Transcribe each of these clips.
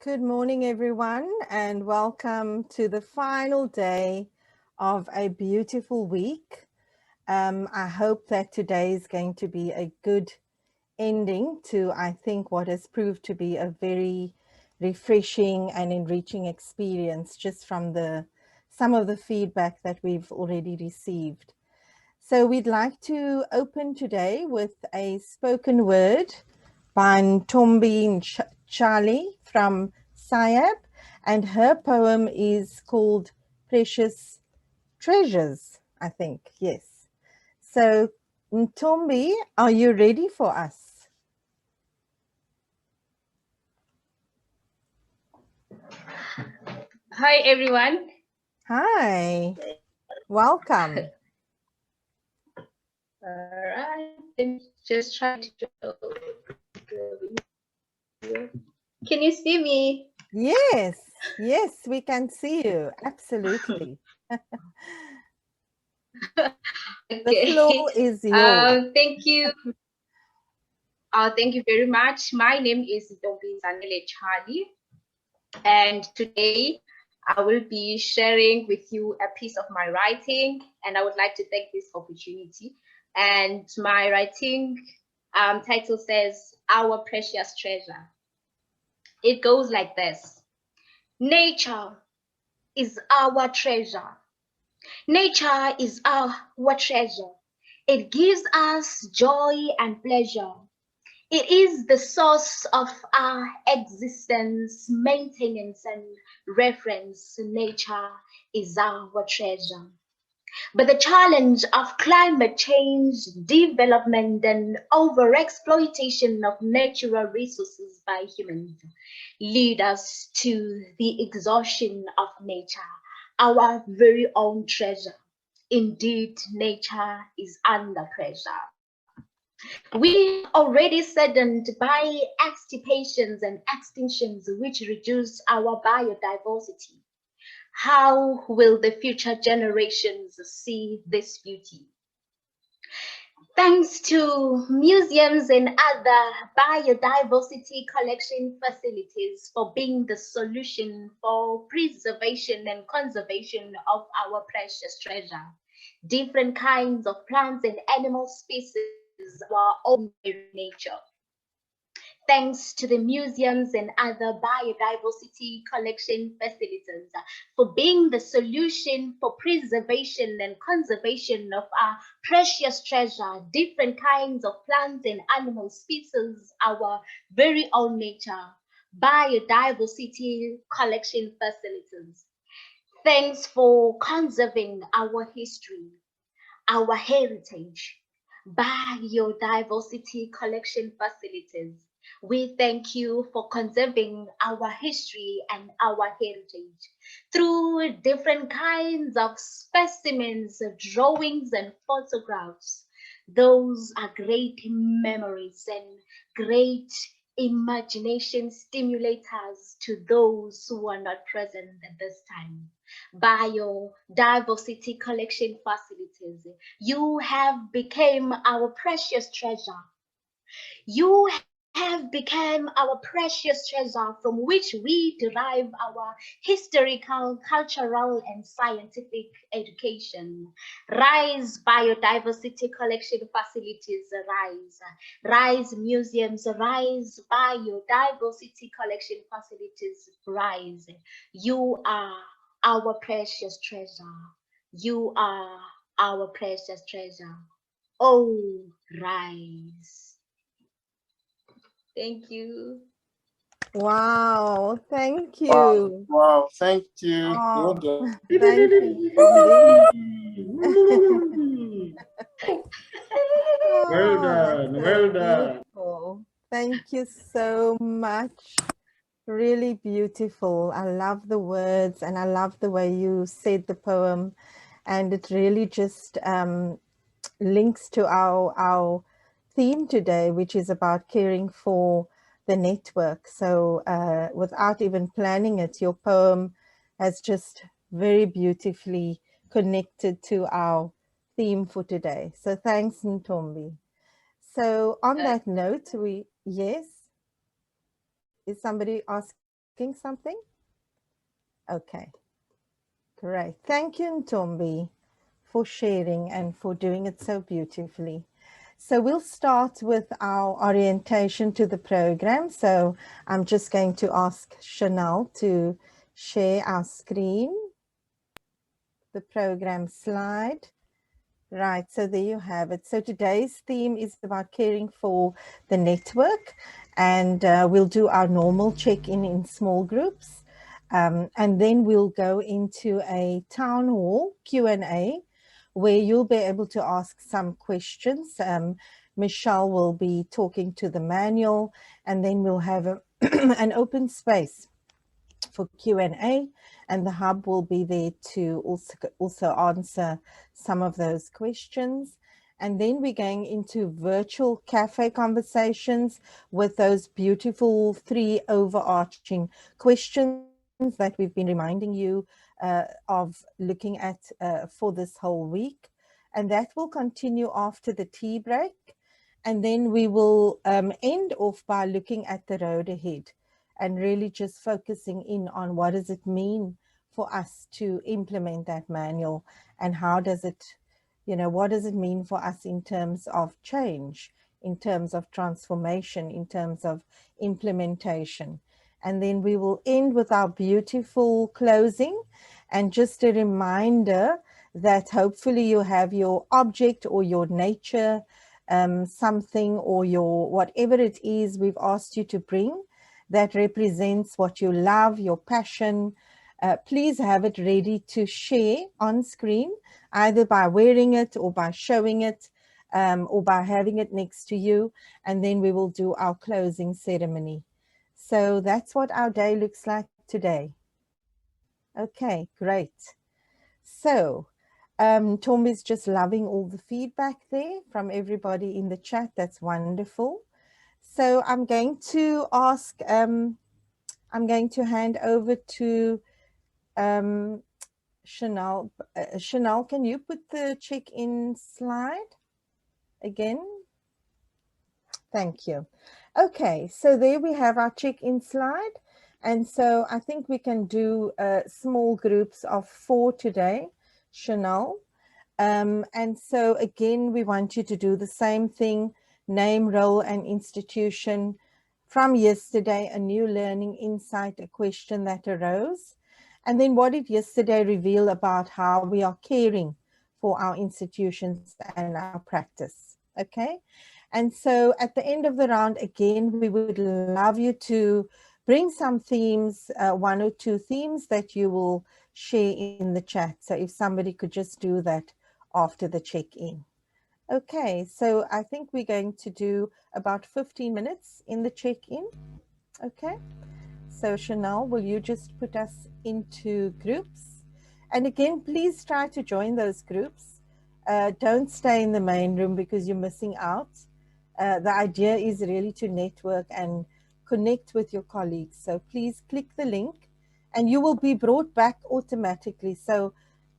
Good morning, everyone, and welcome to the final day of a beautiful week. I hope that today is going to be a good ending to, I think, what has proved to be a very refreshing and enriching experience just from some of the feedback that we've already received. So we'd like to open today with a spoken word by Ntombi Charlie from Siab, and her poem is called Precious Treasures, I think, yes. So Ntombi, are you ready for us? Hi, everyone. Hi, welcome. All right, let me just try to show. Can you see me? Yes, we can see you, absolutely. Okay. The floor is yours. Thank you. Thank you very much. My name is Ntombi Charlie, and today I will be sharing with you a piece of my writing, and I would like to take this opportunity. And my writing title says, Our Precious Treasure. It goes like this. Nature is our treasure. Nature is our treasure. It gives us joy and pleasure. It is the source of our existence, maintenance, and reference. Nature is our treasure. But the challenge of climate change, development, and overexploitation of natural resources by humans lead us to the exhaustion of nature, our very own treasure. Indeed, nature is under pressure. We already saddened by extirpations and extinctions which reduce our biodiversity. How will the future generations see this beauty? Thanks to museums and other biodiversity collection facilities for being the solution for preservation and conservation of our precious treasure. Different kinds of plants and animal species are owned by nature. Thanks to the museums and other biodiversity collection facilities for being the solution for preservation and conservation of our precious treasure, different kinds of plants and animal species, our very own nature, biodiversity collection facilities. Thanks for conserving our history, our heritage, biodiversity collection facilities. We thank you for conserving our history and our heritage through different kinds of specimens, drawings, and photographs. Those are great memories and great imagination stimulators to those who are not present at this time. Biodiversity collection facilities. You have become our precious treasure. You have become our precious treasure from which we derive our historical, cultural, and scientific education. Rise biodiversity collection facilities, rise. Rise museums, rise biodiversity collection facilities, rise. You are our precious treasure. You are our precious treasure. Oh, rise. Thank you. Wow, thank you. Wow, thank you. Oh, Well thank you, Tombi. Well Oh, done, that's well so done. beautiful. Thank you so much. Really beautiful. I love the words and I love the way you said the poem, and it really just links to our theme today, which is about caring for the network. So without even planning it, your poem has just very beautifully connected to our theme for today. So thanks, Ntombi. So on that note, yes, is somebody asking asking something? Okay, great. Thank you, Ntombi, for sharing and for doing it so beautifully. So we'll start with our orientation to the program. So I'm just going to ask Chanel to share our screen, the program slide. Right, so there you have it. So today's theme is about caring for the network, and we'll do our normal check-in in small groups. And then we'll go into a town hall Q&A where you'll be able to ask some questions. Michelle will be talking to the manual, and then we'll have an open space for Q&A, and the hub will be there to also answer some of those questions. And then we're going into virtual cafe conversations with those beautiful 3 overarching questions that we've been reminding you of looking at for this whole week. And that will continue after the tea break. And then we will end off by looking at the road ahead and really just focusing in on what does it mean for us to implement that manual, and how does it, what does it mean for us in terms of change, in terms of transformation, in terms of implementation. And then we will end with our beautiful closing, and just a reminder that hopefully you have your object or your nature, something, or your whatever it is we've asked you to bring that represents what you love, your passion. Please have it ready to share on screen, either by wearing it or by showing it, or by having it next to you. And then we will do our closing ceremony. So that's what our day looks like today. Okay, great. So Tom is just loving all the feedback there from everybody in the chat. That's wonderful. So I'm going to ask, I'm going to hand over to Chanel. Chanel, can you put the check-in slide again? Thank you. Okay, so there we have our check-in slide. And so I think we can do small groups of 4 today, Chanel. And so again, we want you to do the same thing: name, role, and institution. From yesterday, a new learning insight, a question that arose. And then what did yesterday reveal about how we are caring for our institutions and our practice? Okay. And so at the end of the round, again, we would love you to bring some themes, 1 or 2 themes that you will share in the chat. So if somebody could just do that after the check-in. Okay, so I think we're going to do about 15 minutes in the check-in. Okay, so Chanel, will you just put us into groups? And again, please try to join those groups. Don't stay in the main room because you're missing out. The idea is really to network and connect with your colleagues. So please click the link and you will be brought back automatically. So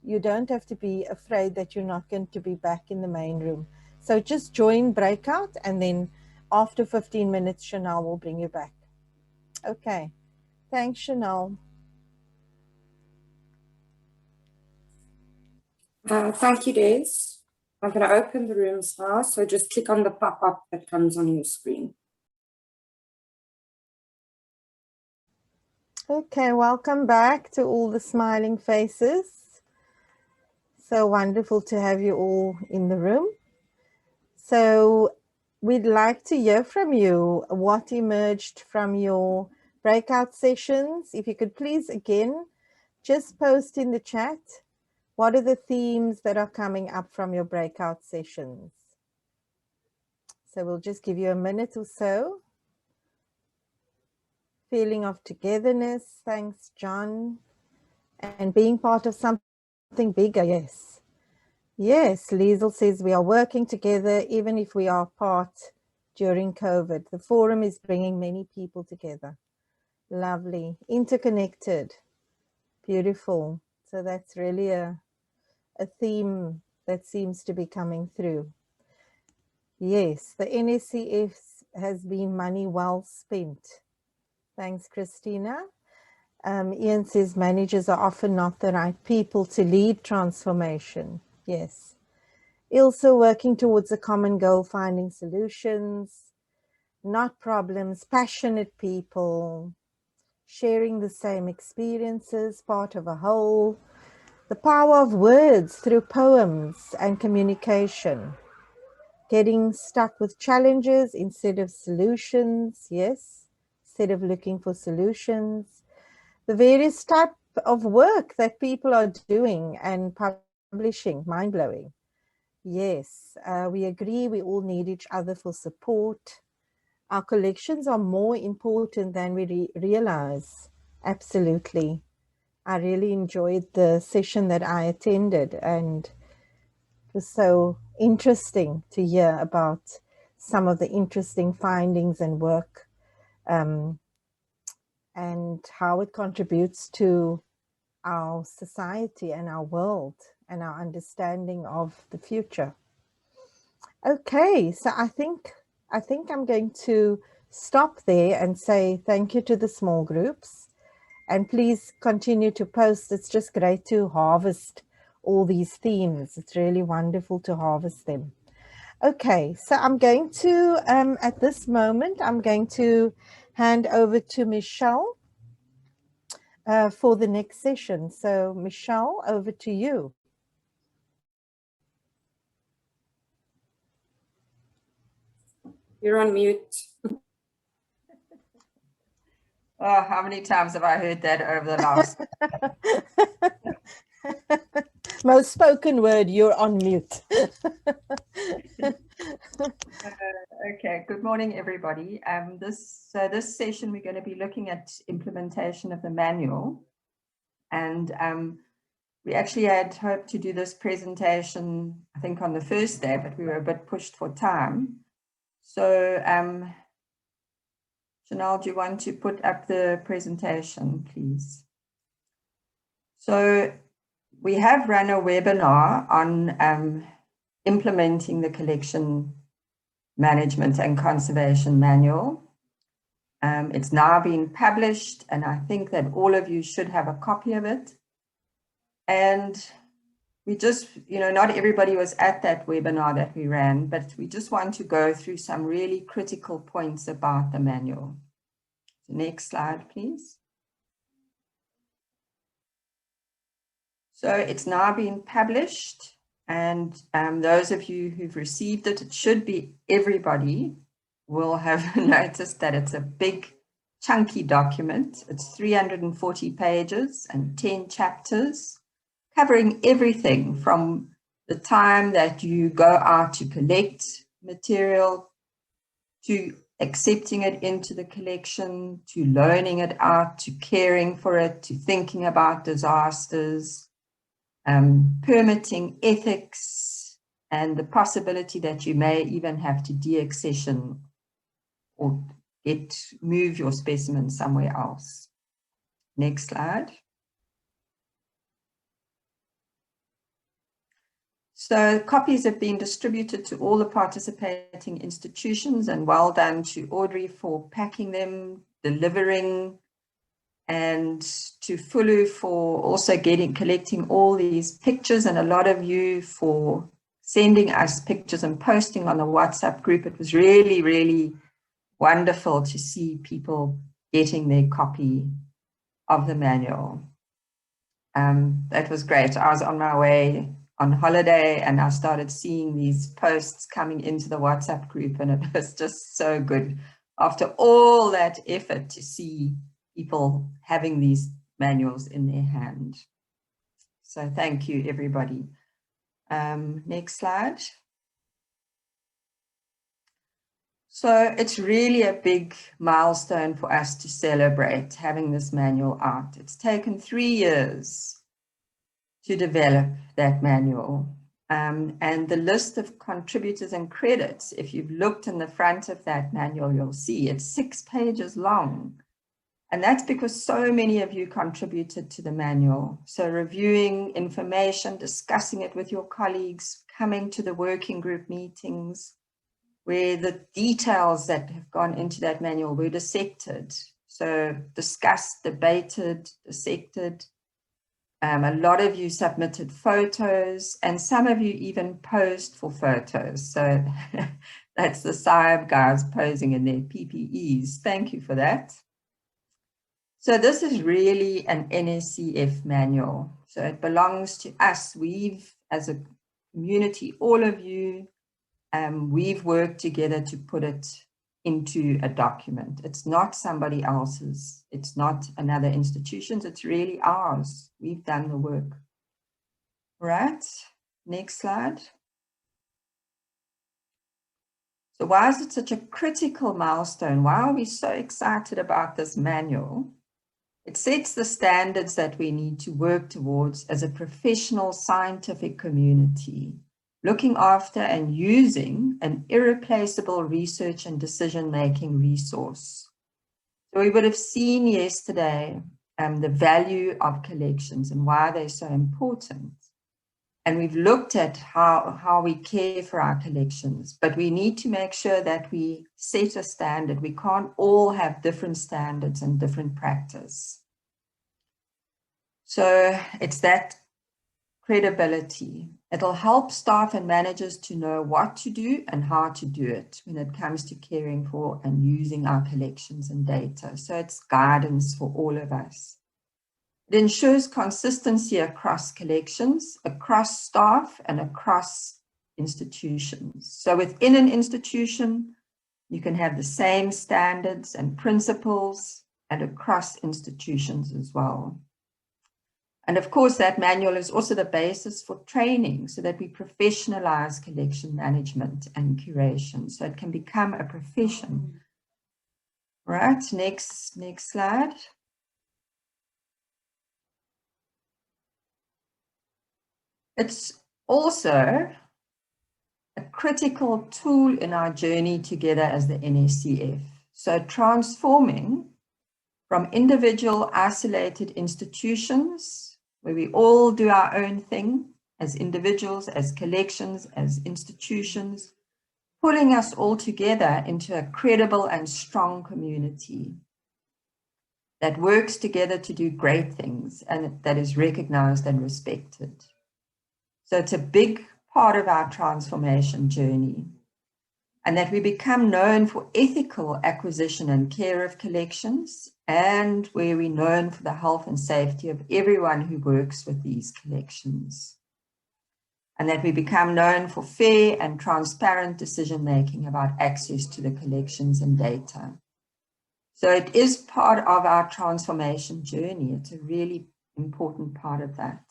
you don't have to be afraid that you're not going to be back in the main room. So just join Breakout, and then after 15 minutes, Chanel will bring you back. Okay, thanks, Chanel. Thank you, Des. I'm going to open the rooms now, so just click on the pop-up that comes on your screen. Okay, welcome back to all the smiling faces. So wonderful to have you all in the room. So we'd like to hear from you what emerged from your breakout sessions. If you could please, again, just post in the chat, what are the themes that are coming up from your breakout sessions? So we'll just give you a minute or so. Feeling of togetherness, thanks, John. And being part of something bigger, yes. Yes, Liesel says we are working together even if we are apart during COVID. The forum is bringing many people together. Lovely, interconnected, beautiful. So that's really a theme that seems to be coming through. Yes, the NSCF has been money well spent. Thanks, Christina. Ian says managers are often not the right people to lead transformation. Yes. Also working towards a common goal, finding solutions, not problems, passionate people, sharing the same experiences, part of a whole, the power of words through poems and communication, getting stuck with challenges instead of solutions, yes, instead of looking for solutions, the various type of work that people are doing and publishing, mind-blowing. Yes, we agree we all need each other for support. Our collections are more important than we realize. Absolutely. I really enjoyed the session that I attended, and it was so interesting to hear about some of the interesting findings and work, and how it contributes to our society and our world and our understanding of the future. Okay, so I think I'm going to stop there and say thank you to the small groups, and please continue to post. It's just great to harvest all these themes. It's really wonderful to harvest them. Okay, so I'm going to, at this moment, I'm going to hand over to Michelle for the next session. So Michelle, over to you. You're on mute. Oh, how many times have I heard that over the last? Most spoken word, you're on mute. Okay, good morning, everybody. This session, we're going to be looking at implementation of the manual. And we actually had hoped to do this presentation, I think, on the first day, but we were a bit pushed for time. So, Janelle, do you want to put up the presentation, please? So, we have run a webinar on implementing the collection management and conservation manual. It's now been published, and I think that all of you should have a copy of it. And we just, not everybody was at that webinar that we ran, but we just want to go through some really critical points about the manual. Next slide, please. So it's now been published, and those of you who've received it, it should be everybody will have noticed that it's a big, chunky document. It's 340 pages and 10 chapters, covering everything from the time that you go out to collect material, to accepting it into the collection, to loaning it out, to caring for it, to thinking about disasters, permitting, ethics, and the possibility that you may even have to de-accession or move your specimen somewhere else. Next slide. So copies have been distributed to all the participating institutions, and well done to Audrey for packing them, delivering, and to Fulu for also collecting all these pictures, and a lot of you for sending us pictures and posting on the WhatsApp group. It was really, really wonderful to see people getting their copy of the manual. That was great. I was on my way on holiday and I started seeing these posts coming into the WhatsApp group, and it was just so good after all that effort to see people having these manuals in their hand. So thank you, everybody. Next slide. So it's really a big milestone for us to celebrate having this manual out. It's taken 3 years to develop that manual. And the list of contributors and credits, if you've looked in the front of that manual, you'll see it's 6 pages long. And that's because so many of you contributed to the manual. So reviewing information, discussing it with your colleagues, coming to the working group meetings, where the details that have gone into that manual were dissected. So discussed, debated, dissected. A lot of you submitted photos, and some of you even posed for photos. So that's the SIAB guys posing in their PPEs. Thank you for that. So this is really an NSCF manual. So it belongs to us. We've, as a community, all of you, we've worked together to put it into a document. It's not somebody else's. It's not another institution's. It's really ours. We've done the work. Right, next slide. So why is it such a critical milestone? Why are we so excited about this manual? It sets the standards that we need to work towards as a professional scientific community, looking after and using an irreplaceable research and decision-making resource. So we would have seen yesterday the value of collections and why they're so important. And we've looked at how we care for our collections, but we need to make sure that we set a standard. We can't all have different standards and different practice. So it's that credibility. It'll help staff and managers to know what to do and how to do it when it comes to caring for and using our collections and data. So it's guidance for all of us. It ensures consistency across collections, across staff, and across institutions. So within an institution, you can have the same standards and principles, and across institutions as well. And of course, that manual is also the basis for training so that we professionalize collection management and curation, so it can become a profession. Right, next slide. It's also a critical tool in our journey together as the NSCF. So transforming from individual isolated institutions where we all do our own thing as individuals, as collections, as institutions, pulling us all together into a credible and strong community that works together to do great things and that is recognized and respected. So it's a big part of our transformation journey, and that we become known for ethical acquisition and care of collections, and where we're known for the health and safety of everyone who works with these collections. And that we become known for fair and transparent decision-making about access to the collections and data. So it is part of our transformation journey. It's a really important part of that.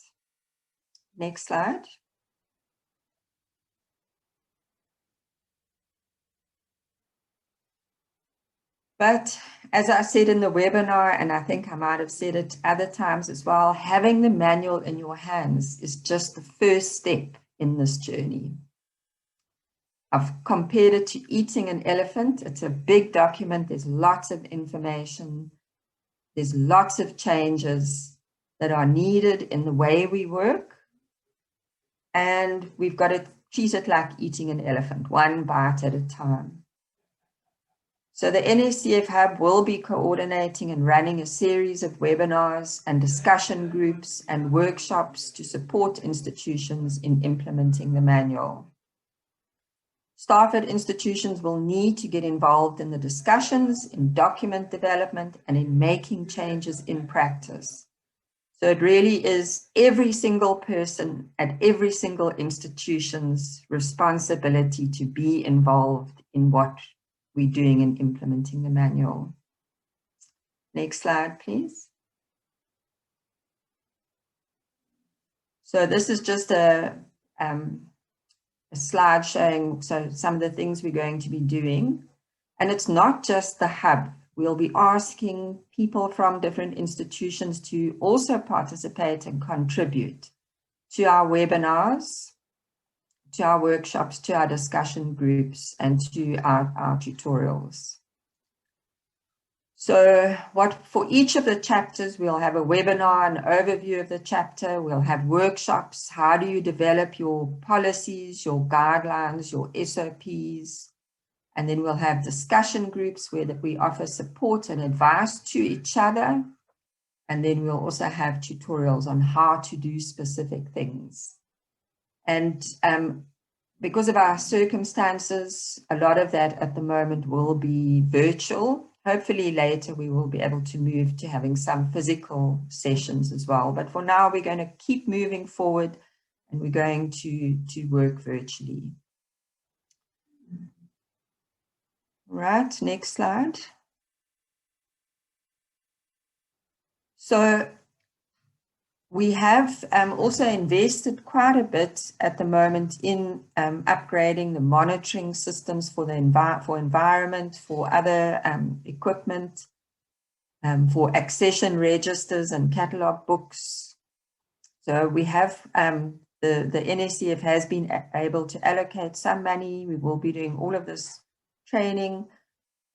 Next slide. But as I said in the webinar, and I think I might have said it other times as well, having the manual in your hands is just the first step in this journey. I've compared it to eating an elephant. It's a big document. There's lots of information. There's lots of changes that are needed in the way we work. And we've got to treat it like eating an elephant, one bite at a time. So the NSCF Hub will be coordinating and running a series of webinars and discussion groups and workshops to support institutions in implementing the manual. Staff at institutions will need to get involved in the discussions, in document development, and in making changes in practice. So it really is every single person at every single institution's responsibility to be involved in what we're doing in implementing the manual. Next slide, please. So this is just a slide showing some of the things we're going to be doing. And it's not just the hub. We'll be asking people from different institutions to also participate and contribute to our webinars, to our workshops, to our discussion groups, and to our tutorials. So for each of the chapters, we'll have a webinar, an overview of the chapter. We'll have workshops. How do you develop your policies, your guidelines, your SOPs? And then we'll have discussion groups where we offer support and advice to each other. And then we'll also have tutorials on how to do specific things. And because of our circumstances, a lot of that at the moment will be virtual. Hopefully later we will be able to move to having some physical sessions as well. But for now, we're going to keep moving forward and we're going to work virtually. Right, next slide. So we have also invested quite a bit at the moment in upgrading the monitoring systems for the environment, for other equipment, for accession registers and catalog books. So we have the NSCF has been able to allocate some money. We will be doing all of this training,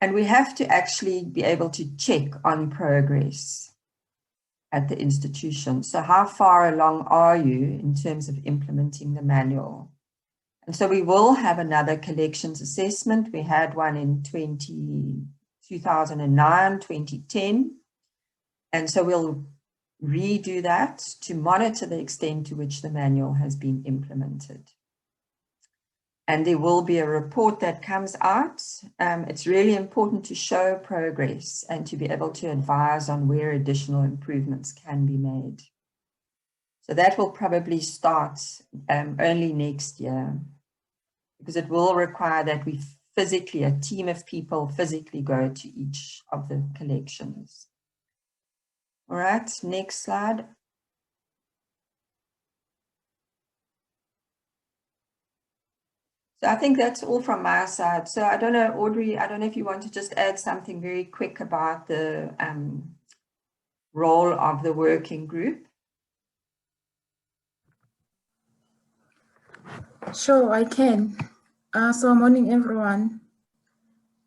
and we have to actually be able to check on progress at the institution. So how far along are you in terms of implementing the manual? And so we will have another collections assessment. We had one in 2009, 2010. And so we'll redo that to monitor the extent to which the manual has been implemented. And there will be a report that comes out. It's really important to show progress and to be able to advise on where additional improvements can be made. So that will probably start early next year, because it will require that we physically, a team of people physically go to each of the collections. All right, next slide. So I think that's all from my side. So I don't know, Audrey, I don't know if you want to just add something very quick about the role of the working group. Sure, I can. So morning, everyone.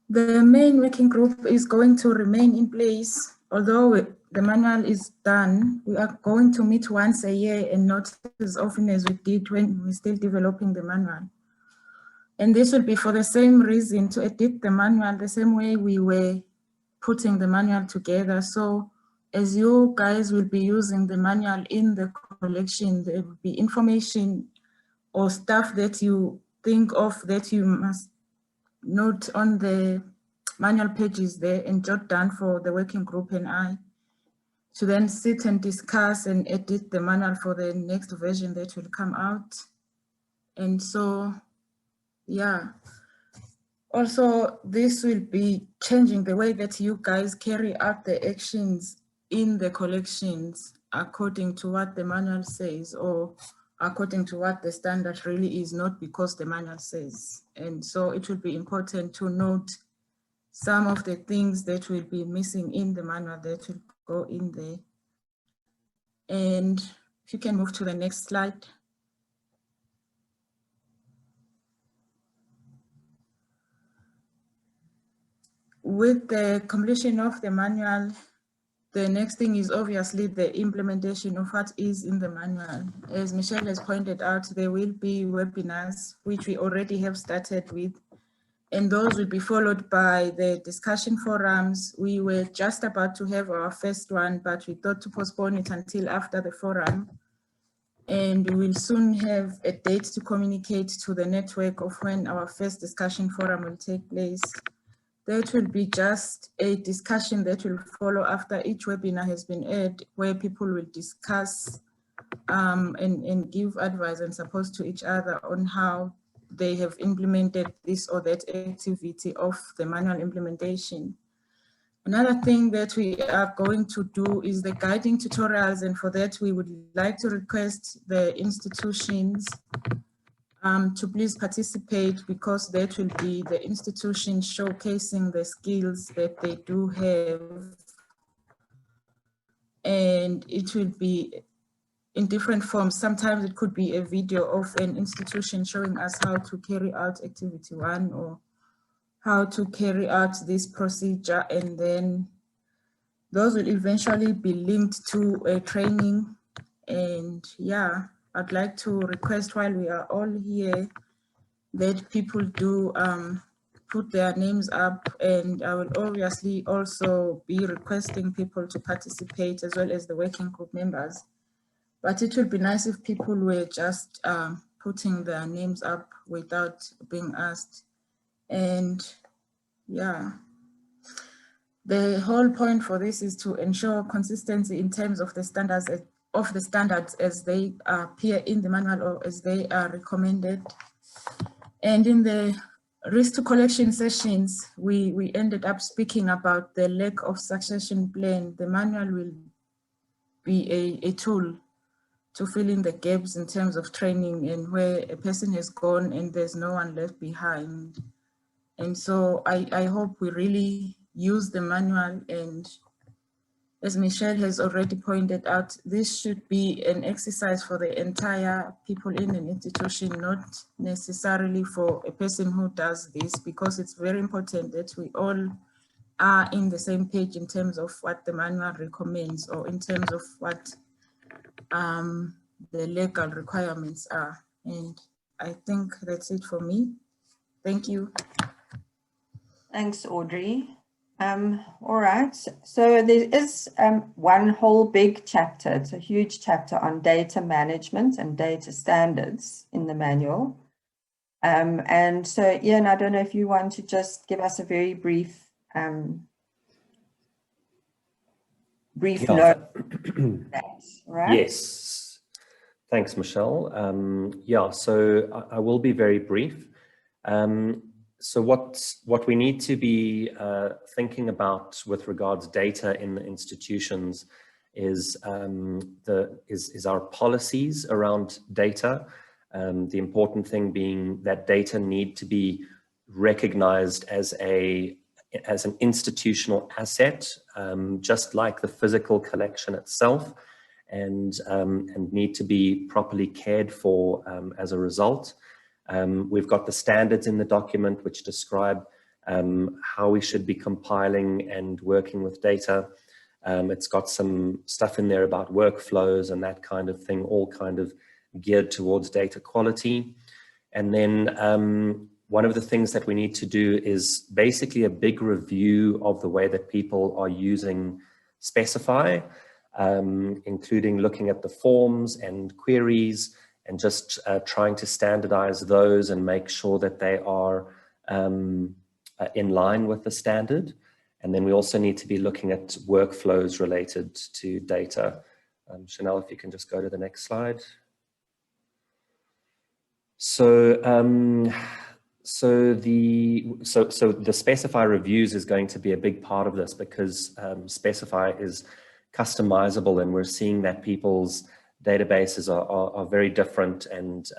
The main working group is going to remain in place. Although the manual is done, we are going to meet once a year and not as often as we did when we're still developing the manual. And this will be for the same reason, to edit the manual the same way we were putting the manual together. So as you guys will be using the manual in the collection, there will be information or stuff that you think of that you must note on the manual pages there and jot down for the working group and I to then sit and discuss and edit the manual for the next version that will come out. And so, yeah. Also, this will be changing the way that you guys carry out the actions in the collections according to what the manual says, or according to what the standard really is, not because the manual says. And so it will be important to note some of the things that will be missing in the manual that will go in there. And if you can move to the next slide. With the completion of the manual, the next thing is obviously the implementation of what is in the manual. As Michelle has pointed out, there will be webinars, which we already have started with, and those will be followed by the discussion forums. We were just about to have our first one, but we thought to postpone it until after the forum. And we will soon have a date to communicate to the network of when our first discussion forum will take place. That will be just a discussion that will follow after each webinar has been aired, where people will discuss and give advice and support to each other on how they have implemented this or that activity of the manual implementation. Another thing that we are going to do is the guiding tutorials, and for that we would like to request the institutions to please participate, because that will be the institution showcasing the skills that they do have. And it will be in different forms. Sometimes it could be a video of an institution showing us how to carry out activity 1 or how to carry out this procedure. And then those will eventually be linked to a training. And yeah, I'd like to request, while we are all here, that people do put their names up, and I will obviously also be requesting people to participate as well as the working group members. But it would be nice if people were just putting their names up without being asked. And yeah, the whole point for this is to ensure consistency in terms of the standards as they appear in the manual or as they are recommended. And in the risk to collection sessions, we ended up speaking about the lack of succession plan. The manual will be a tool to fill in the gaps in terms of training and where a person has gone and there's no one left behind. And so I hope we really use the manual, and as Michelle has already pointed out, this should be an exercise for the entire people in an institution, not necessarily for a person who does this, because it's very important that we all are in the same page in terms of what the manual recommends or in terms of what the legal requirements are. And I think that's it for me. Thank you. Thanks, Audrey. All right, so there is one whole big chapter. It's a huge chapter on data management and data standards in the manual. And so, Ian, I don't know if you want to just give us a very brief note. Right? Yes, thanks, Michelle. Yeah, so I will be very brief. So what we need to be thinking about with regards data in the institutions is our policies around data. The important thing being that data need to be recognized as an institutional asset, just like the physical collection itself, and need to be properly cared for as a result. We've got the standards in the document which describe how we should be compiling and working with data. It's got some stuff in there about workflows and that kind of thing, all kind of geared towards data quality. And then one of the things that we need to do is basically a big review of the way that people are using Specify, including looking at the forms and queries, and just trying to standardize those and make sure that they are in line with the standard. And then we also need to be looking at workflows related to data. Chanel, if you can just go to the next slide. So, the Specify reviews is going to be a big part of this, because Specify is customizable, and we're seeing that people's databases are very different, and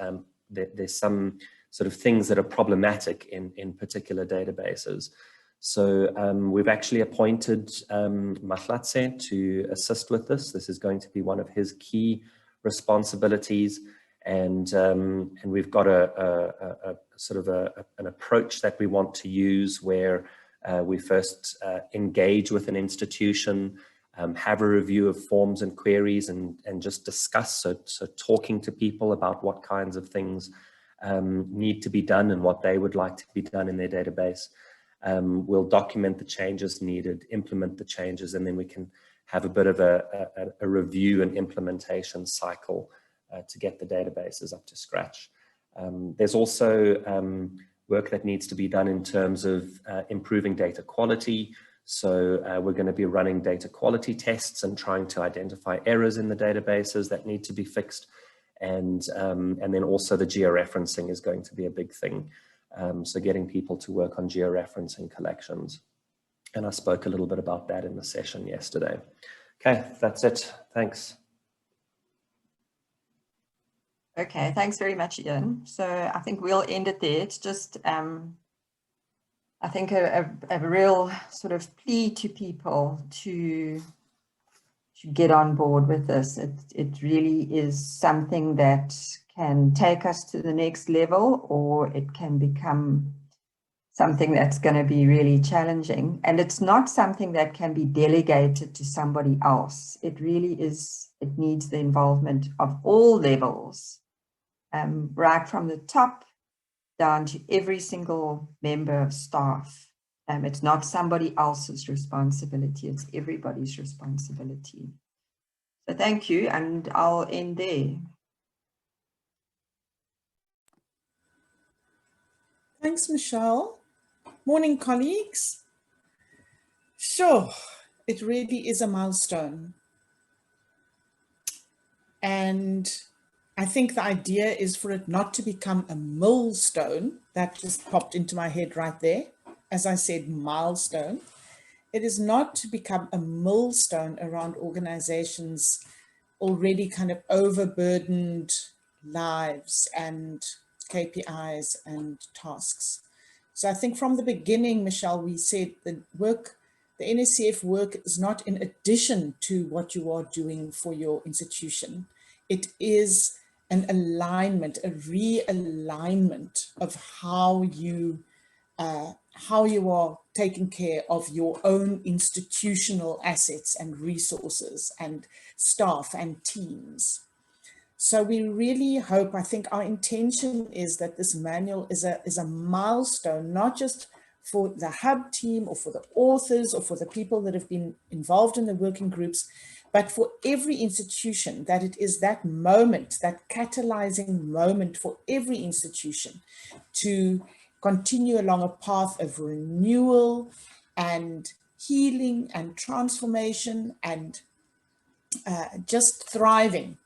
there's some sort of things that are problematic in particular databases. So we've actually appointed Mahlatse to assist with this. This is going to be one of his key responsibilities, and we've got a sort of an approach that we want to use, where we first engage with an institution, have a review of forms and queries, and just discuss, so talking to people about what kinds of things need to be done and what they would like to be done in their database. We'll document the changes needed, implement the changes, and then we can have a bit of a review and implementation cycle to get the databases up to scratch. There's also work that needs to be done in terms of improving data quality. So we're going to be running data quality tests and trying to identify errors in the databases that need to be fixed. And then also the georeferencing is going to be a big thing. So getting people to work on georeferencing collections. And I spoke a little bit about that in the session yesterday. Okay, that's it. Thanks. Okay, thanks very much, Ian. So I think we'll end it there. It's just, I think a real sort of plea to people to get on board with this. It really is something that can take us to the next level, or it can become something that's going to be really challenging. And it's not something that can be delegated to somebody else. It really is, it needs the involvement of all levels, right from the top down to every single member of staff. It's not somebody else's responsibility, it's everybody's responsibility. So thank you, and I'll end there. Thanks, Michelle. Morning, colleagues. Sure, it really is a milestone. And I think the idea is for it not to become a millstone. That just popped into my head right there. As I said, milestone. It is not to become a millstone around organizations already kind of overburdened lives and KPIs and tasks. So I think from the beginning, Michelle, we said the NSCF work is not in addition to what you are doing for your institution. It is an alignment, a realignment of how you are taking care of your own institutional assets and resources and staff and teams. So we really hope, I think our intention is that this manual is a milestone, not just for the hub team or for the authors or for the people that have been involved in the working groups, but for every institution, that it is that moment, that catalyzing moment for every institution to continue along a path of renewal and healing and transformation and just thriving.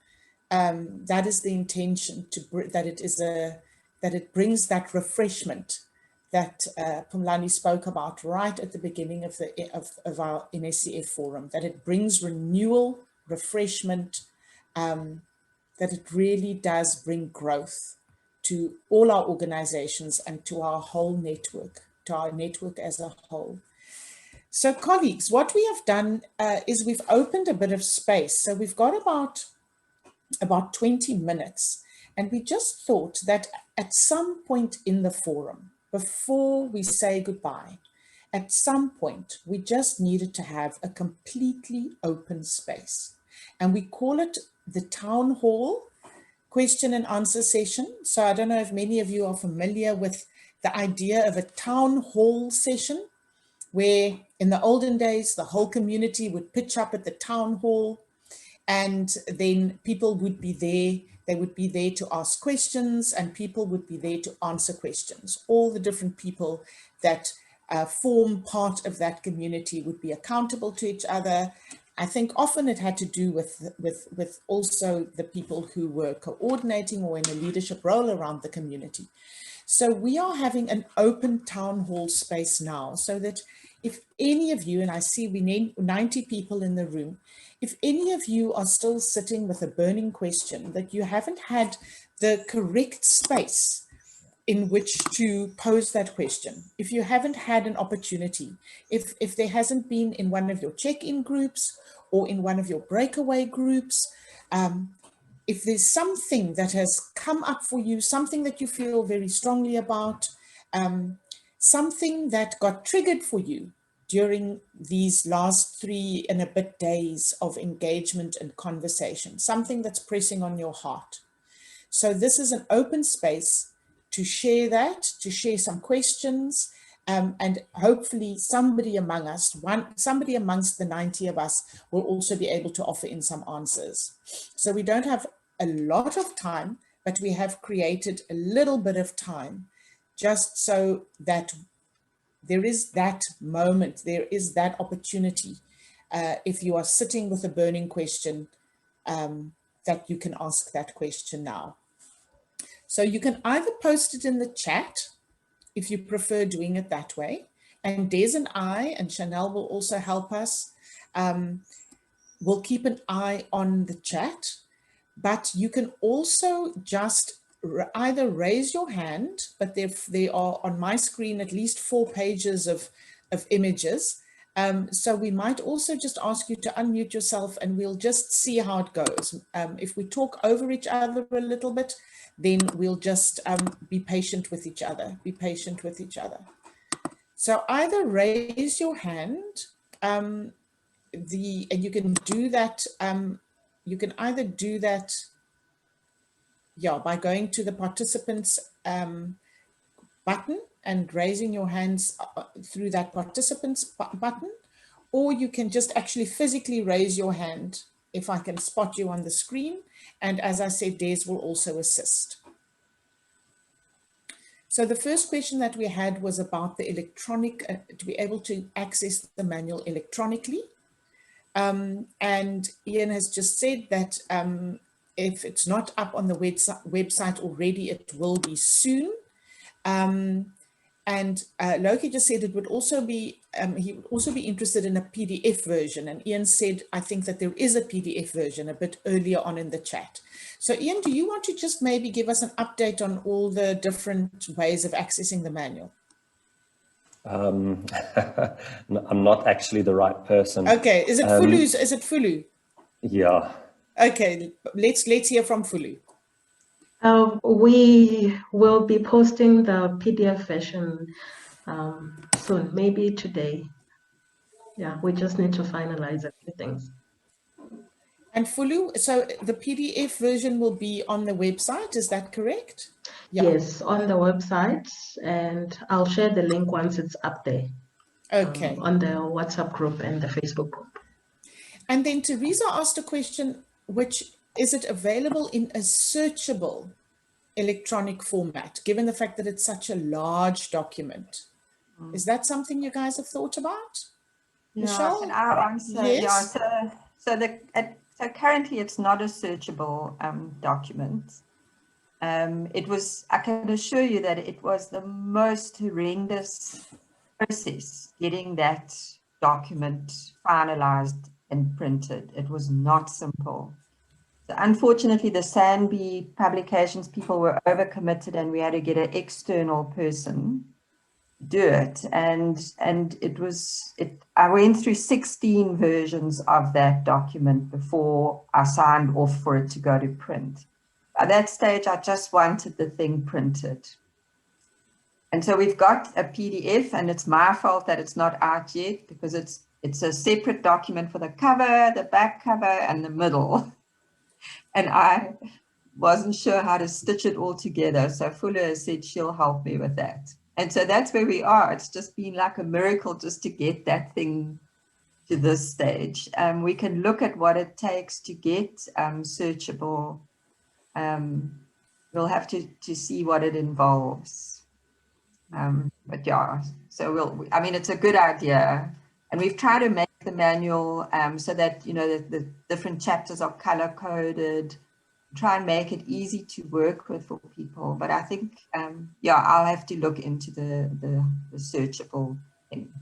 That is the intention, that it brings that refreshment that Phumlani spoke about right at the beginning of our NSCF forum, that it brings renewal, refreshment, that it really does bring growth to all our organizations and to our whole network, to our network as a whole. So colleagues, what we have done is we've opened a bit of space. So we've got about 20 minutes. And we just thought that at some point in the forum, before we say goodbye, at some point, we just needed to have a completely open space. And we call it the town hall question and answer session. So I don't know if many of you are familiar with the idea of a town hall session, where in the olden days, the whole community would pitch up at the town hall, and then people would be there. They would be there to ask questions, and people would be there to answer questions. All the different people that form part of that community would be accountable to each other. I think often it had to do with also the people who were coordinating or in a leadership role around the community. So we are having an open town hall space now, so that if any of you, and I see we need 90 people in the room, if any of you are still sitting with a burning question that you haven't had the correct space in which to pose that question, if you haven't had an opportunity, if there hasn't been in one of your check-in groups or in one of your breakaway groups, if there's something that has come up for you, something that you feel very strongly about, something that got triggered for you during these last 3 and a bit days of engagement and conversation, something that's pressing on your heart. So this is an open space to share that, to share some questions, and hopefully somebody among us, somebody amongst the 90 of us will also be able to offer in some answers. So we don't have a lot of time, but we have created a little bit of time just so that there is that moment, there is that opportunity. If you are sitting with a burning question, that you can ask that question now. So you can either post it in the chat, if you prefer doing it that way. And Des and I, and Chanel will also help us. We'll keep an eye on the chat, but you can also just either raise your hand, but there are on my screen at least 4 pages of images. So we might also just ask you to unmute yourself and we'll just see how it goes. If we talk over each other a little bit, then we'll just be patient with each other, So either raise your hand, and you can do that, you can either do that by going to the participants button and raising your hands through that participants button, or you can just actually physically raise your hand if I can spot you on the screen. And as I said, Des will also assist. So the first question that we had was about the electronic, to be able to access the manual electronically. And Ian has just said that if it's not up on the website already, it will be soon. And Loki just said it would also be, he would also be interested in a PDF version. And Ian said, I think that there is a PDF version a bit earlier on in the chat. So Ian, do you want to just maybe give us an update on all the different ways of accessing the manual? I'm not actually the right person. Okay, is it Fulu? Is it Fulu? Yeah. Okay, let's hear from Fulu. We will be posting the PDF version soon, maybe today. Yeah, we just need to finalize a few things. And Fulu, so the PDF version will be on the website, is that correct? Yeah. Yes, on the website, and I'll share the link once it's up there. Okay. On the WhatsApp group and the Facebook group. And then Teresa asked a question, which is it available in a searchable electronic format, given the fact that it's such a large document? Is that something you guys have thought about? Yeah, Michelle? can I answer? Yes. Yeah, so currently it's not a searchable document. It was, I can assure you that it was the most horrendous process getting that document finalized and printed. It was not simple. So unfortunately, the Sanby publications people were overcommitted and we had to get an external person do it. And I went through 16 versions of that document before I signed off for it to go to print. At that stage, I just wanted the thing printed. And so we've got a PDF, and it's my fault that it's not out yet because it's a separate document for the cover, the back cover, and the middle. And I wasn't sure how to stitch it all together. So Fuller said she'll help me with that. And so that's where we are. It's just been like a miracle just to get that thing to this stage. We can look at what it takes to get searchable. We'll have to see what it involves. But yeah, so I mean, it's a good idea. And we've tried to make the manual so that, you know, the different chapters are color coded, try and make it easy to work with for people. But I think, yeah, I'll have to look into the searchable thing.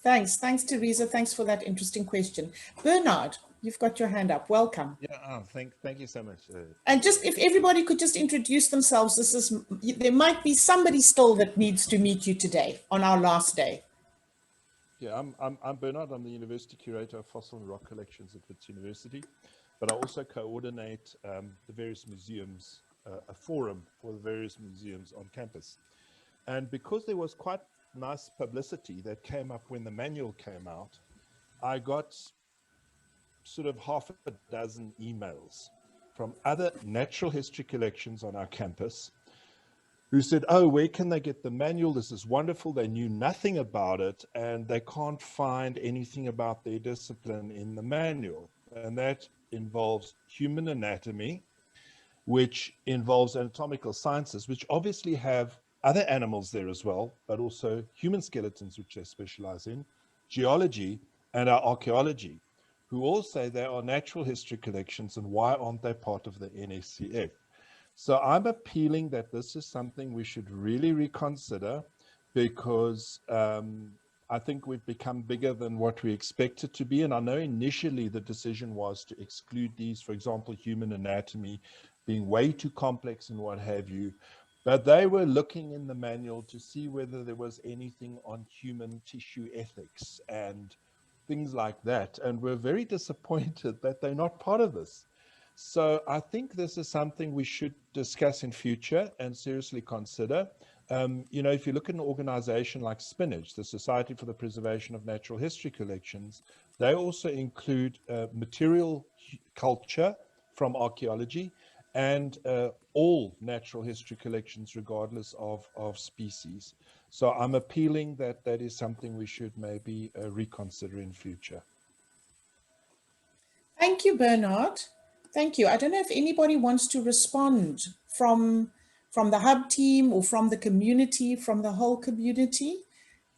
Thanks, Teresa. Thanks for that interesting question. Bernard, you've got your hand up. Welcome. Yeah, thank you so much. And just if everybody could just introduce themselves, there might be somebody still that needs to meet you today on our last day. Yeah, I'm Bernard. I'm the University Curator of Fossil and Rock Collections at Wits University, but I also coordinate the various museums, a forum for the various museums on campus. And because there was quite nice publicity that came up when the manual came out, I got sort of half a dozen emails from other natural history collections on our campus who said, oh, where can they get the manual? This is wonderful. They knew nothing about it and they can't find anything about their discipline in the manual. And that involves human anatomy, which involves anatomical sciences, which obviously have other animals there as well, but also human skeletons, which they specialize in, geology, and our archaeology, who all say they are natural history collections and why aren't they part of the NSCF? So I'm appealing that this is something we should really reconsider because I think we've become bigger than what we expected to be. And I know initially the decision was to exclude these, for example, human anatomy being way too complex and what have you. But they were looking in the manual to see whether there was anything on human tissue ethics and things like that. And we're very disappointed that they're not part of this. So I think this is something we should discuss in future and seriously consider. You know, if you look at an organization like Spinach, the Society for the Preservation of Natural History Collections, they also include material culture from archaeology and all natural history collections, regardless of species. So I'm appealing that that is something we should maybe reconsider in future. Thank you, Bernard. Thank you. I don't know if anybody wants to respond from the hub team or from the community, from the whole community.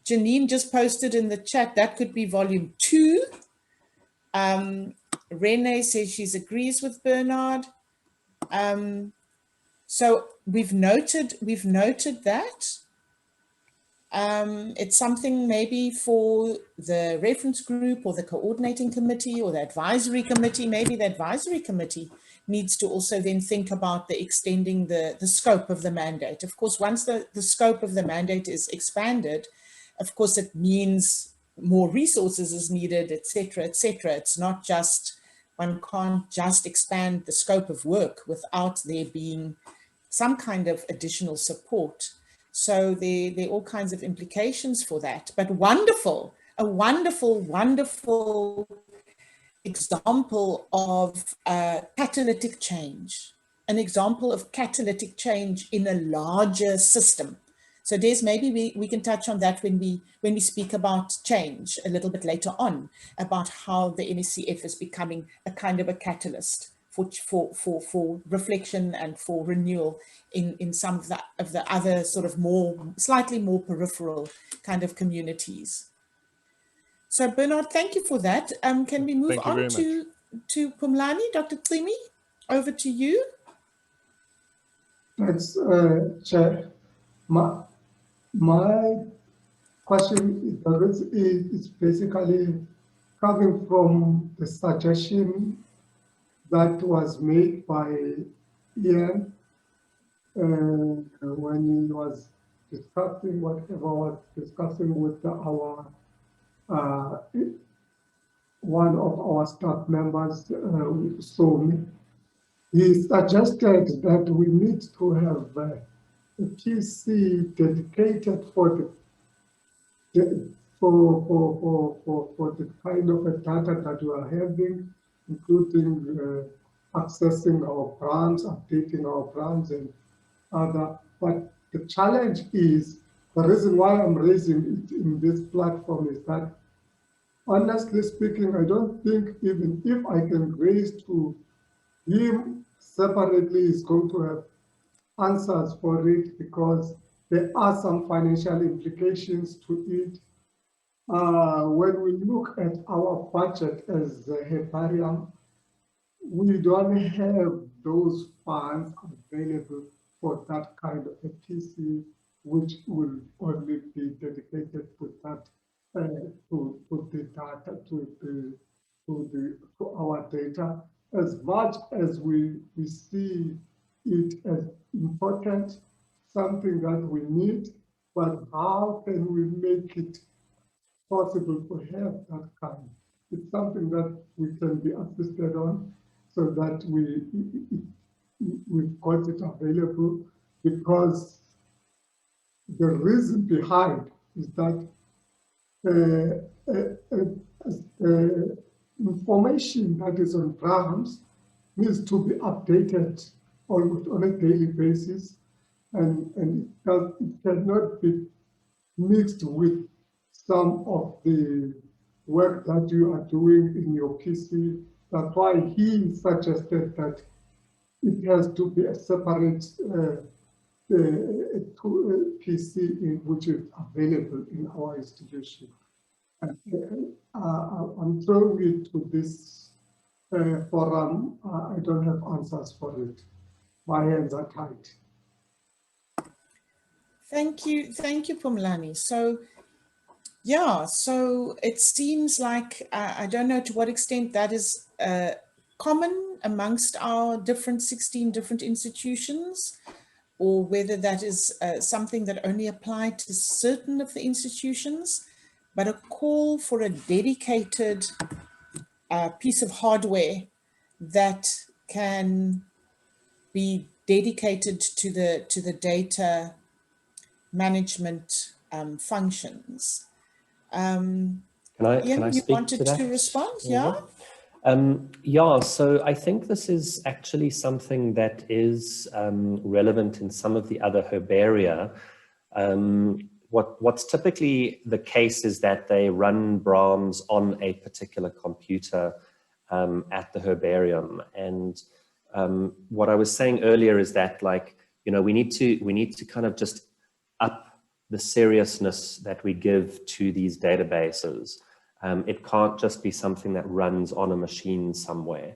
Janine just posted in the chat, that could be volume 2. Renee says she agrees with Bernard. So we've noted that. It's something maybe for the reference group or the coordinating committee or the advisory committee. Maybe the advisory committee needs to also then think about the extending the scope of the mandate. Of course, once the scope of the mandate is expanded, of course, it means more resources is needed, etc., etc. It's not just, one can't just expand the scope of work without there being some kind of additional support. So there are all kinds of implications for that. But wonderful, a wonderful, wonderful example of catalytic change, an example of catalytic change in a larger system. So Des, maybe we can touch on that when we speak about change a little bit later on, about how the NSCF is becoming a kind of a catalyst for reflection and for renewal in some of the other sort of slightly more peripheral kind of communities. So Bernard, thank you for that. Can we move on to Pumlani, Dr. Tsimi? Over to you. Thanks, Chair. My question is basically coming from the suggestion that was made by Ian when he was discussing whatever was discussing with our one of our staff members, Somi. He suggested that we need to have a PC dedicated for the kind of a data that you are having, including accessing our brands, updating our brands and other. But the challenge is, the reason why I'm raising it in this platform is that, honestly speaking, I don't think even if I can raise to him separately, is going to have answers for it, because there are some financial implications to it. When we look at our budget as a herbarium, we don't have those funds available for that kind of a PC, which will only be dedicated to that, to the data, to our data. As much as we see it as important, something that we need, but how can we make it possible to have that kind? It's something that we can be assisted on, so that we've got it available, because the reason behind is that information that is on grounds needs to be updated almost on a daily basis, and it cannot be mixed with some of the work that you are doing in your PC. That's why he suggested that it has to be a separate PC which is available in our institution. I'm throwing it to this forum. I don't have answers for it. My hands are tied. Thank you, Pumlani. So, yeah, so it seems like, I don't know to what extent that is common amongst our 16 different institutions, or whether that is something that only applied to certain of the institutions, but a call for a dedicated piece of hardware that can be dedicated to the data management functions. Can I Ian, you speak wanted to that? to respond? Yeah. Yeah, so I think this is actually something that is relevant in some of the other herbaria. What's typically the case is that they run Brahms on a particular computer at the herbarium. And what I was saying earlier is that, like, you know, we need to kind of just up the seriousness that we give to these databases. It can't just be something that runs on a machine somewhere.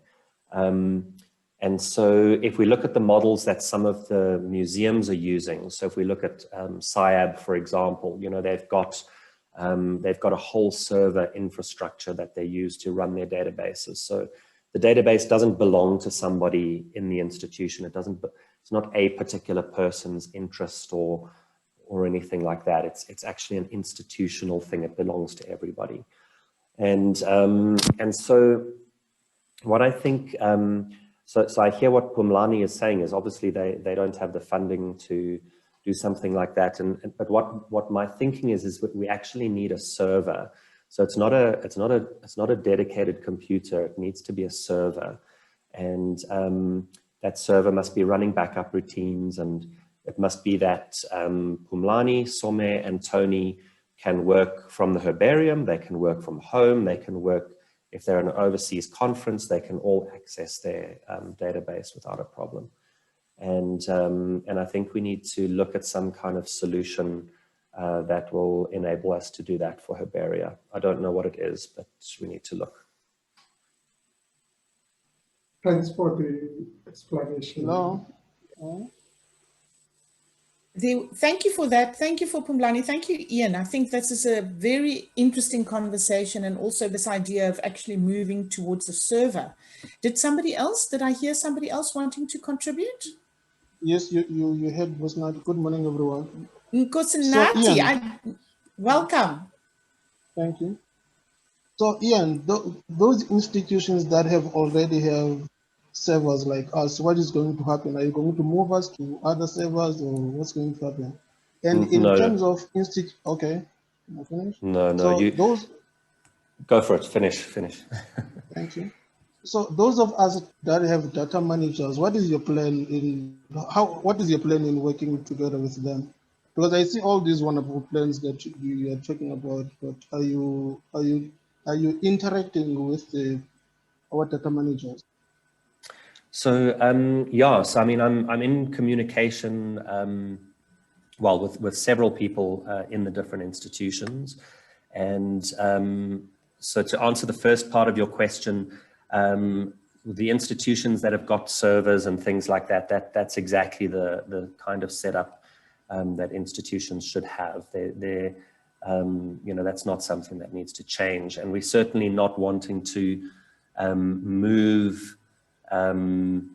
And so if we look at the models that some of the museums are using, so if we look at SIAB, for example, you know, they've got a whole server infrastructure that they use to run their databases. So the database doesn't belong to somebody in the institution. It's not a particular person's interest or anything like that. It's actually an institutional thing. It belongs to everybody. And so what I think, so I hear what Pumlani is saying is obviously they don't have the funding to do something like that. But what my thinking is that we actually need a server. So it's not a dedicated computer. It needs to be a server, and that server must be running backup routines, and it must be that Pumlani, Some, and Tony can work from the herbarium. They can work from home. They can work, if they're in an overseas conference, they can all access their database without a problem. And I think we need to look at some kind of solution that will enable us to do that for herbaria. I don't know what it is, but we need to look. Thanks for the explanation. No. Thank you for that. Thank you for Pumlani. Thank you, Ian. I think this is a very interesting conversation, and also this idea of actually moving towards a server. Did I hear somebody else wanting to contribute? Yes, you heard Bosnat. Good morning, everyone. Nkosinati, welcome. Thank you. So Ian, those institutions that already have servers like us, what is going to happen? Are you going to move us to other servers, or what's going to happen? And in terms of okay, I finish? No, so those. Go for it. Finish. Thank you. So those of us that have data managers, what is your plan in working together with them? Because I see all these wonderful plans that you are talking about, but are you interacting with our data managers? So so I mean, I'm in communication, well, with several people in the different institutions, and so to answer the first part of your question, the institutions that have got servers and things like that's exactly the kind of setup that institutions should have. They're you know, that's not something that needs to change, and we're certainly not wanting to move an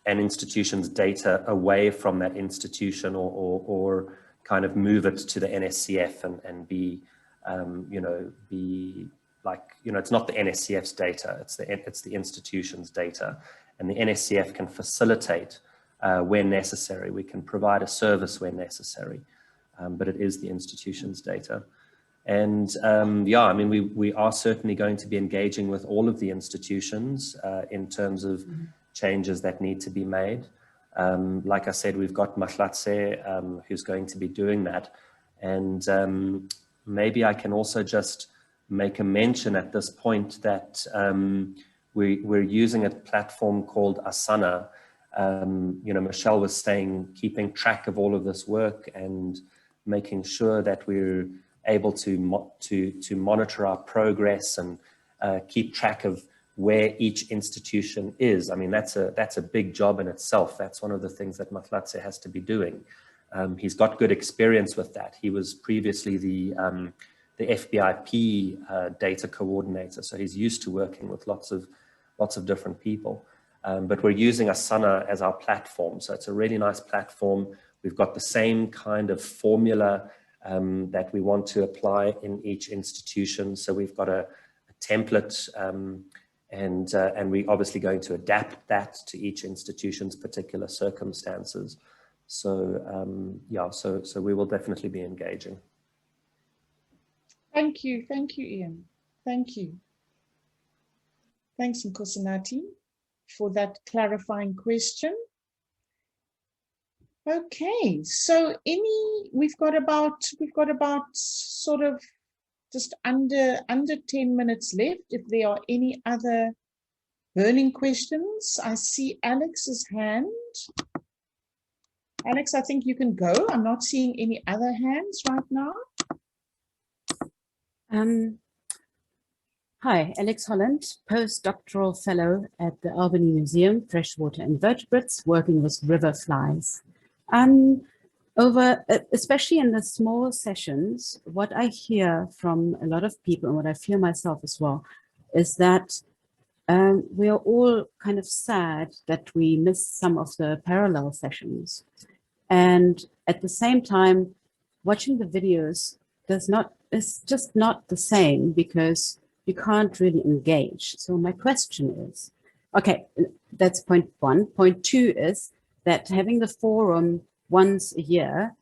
institution's data away from that institution, or kind of move it to the NSCF and be, you know, be like, you know, it's not the NSCF's data, it's the institution's data, and the NSCF can facilitate when necessary. We can provide a service when necessary, but it is the institution's data. And yeah, I mean, we are certainly going to be engaging with all of the institutions in terms of changes that need to be made. Like I said, we've got Mahlatse who's going to be doing that. And maybe I can also just make a mention at this point that we're using a platform called Asana. You know, Michelle was saying, keeping track of all of this work and making sure that we're able to monitor our progress and keep track of where each institution is. I mean, that's a big job in itself. That's one of the things that Mahlatse has to be doing. He's got good experience with that. He was previously the FBIP data coordinator, so he's used to working with lots of different people. But we're using Asana as our platform, so it's a really nice platform. We've got the same kind of formula that we want to apply in each institution. So we've got a template, and we're obviously going to adapt that to each institution's particular circumstances. So yeah, so we will definitely be engaging. Thank you, Ian. Thank Thanks, Nkosinati, for that clarifying question. Okay, so we've got about sort of just under 10 minutes left. If there are any other burning questions, I see Alex's hand. Alex, I think you can go. I'm not seeing any other hands right now. Hi, Alex Holland, postdoctoral fellow at the Albany Museum, Freshwater Invertebrates, working with river flies. Especially in the small sessions, what I hear from a lot of people, and what I feel myself as well, is that we are all kind of sad that we miss some of the parallel sessions. And at the same time, watching the videos is just not the same, because you can't really engage. So my question is, okay, that's point one. Point two is that having the forum once a year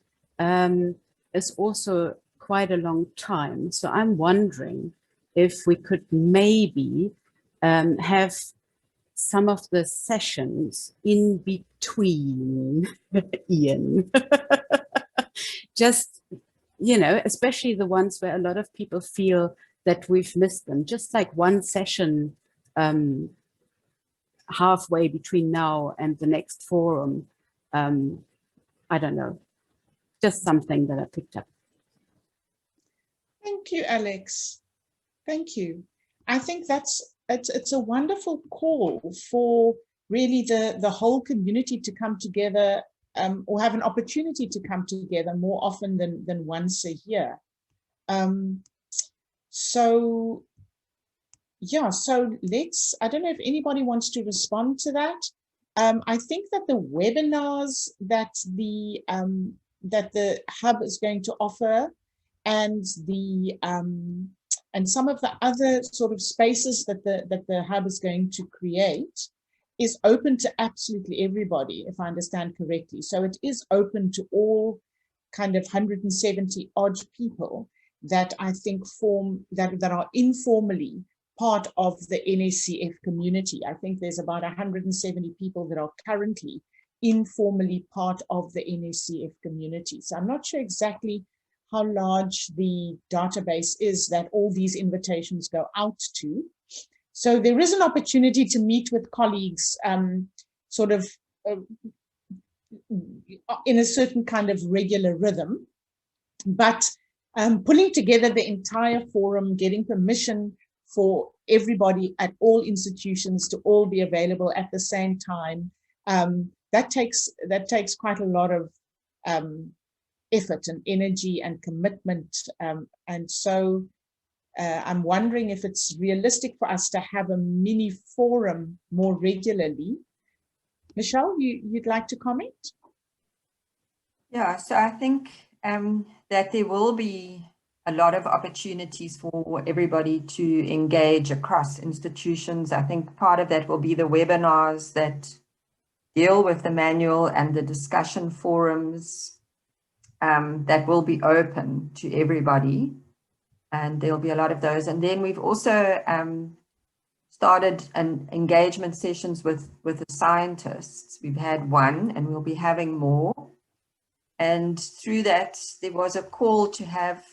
is also quite a long time. So I'm wondering if we could maybe have some of the sessions in between, Ian. Just, especially the ones where a lot of people feel that we've missed them, just like one session halfway between now and the next forum. I don't know, just something that I picked up. Thank you, Alex. Thank you. I think it's a wonderful call for really the whole community to come together, or have an opportunity to come together more often than once a year. So yeah, so I don't know if anybody wants to respond to that. I think that the webinars that the hub is going to offer, and some of the other sort of spaces that the hub is going to create, is open to absolutely everybody, if I understand correctly. So it is open to all kind of 170 odd people that I think that are informally part of the NSCF community. I think there's about 170 people that are currently informally part of the NSCF community. So I'm not sure exactly how large the database is that all these invitations go out to. So there is an opportunity to meet with colleagues sort of in a certain kind of regular rhythm, but pulling together the entire forum, getting permission for everybody at all institutions to all be available at the same time, that takes quite a lot of effort and energy and commitment, and so I'm wondering if it's realistic for us to have a mini forum more regularly. Michelle, you'd like to comment? Yeah, so I think that there will be a lot of opportunities for everybody to engage across institutions. I think part of that will be the webinars that deal with the manual and the discussion forums that will be open to everybody. And there'll be a lot of those. And then we've also started an engagement sessions with the scientists. We've had one, and we'll be having more. And through that, there was a call to have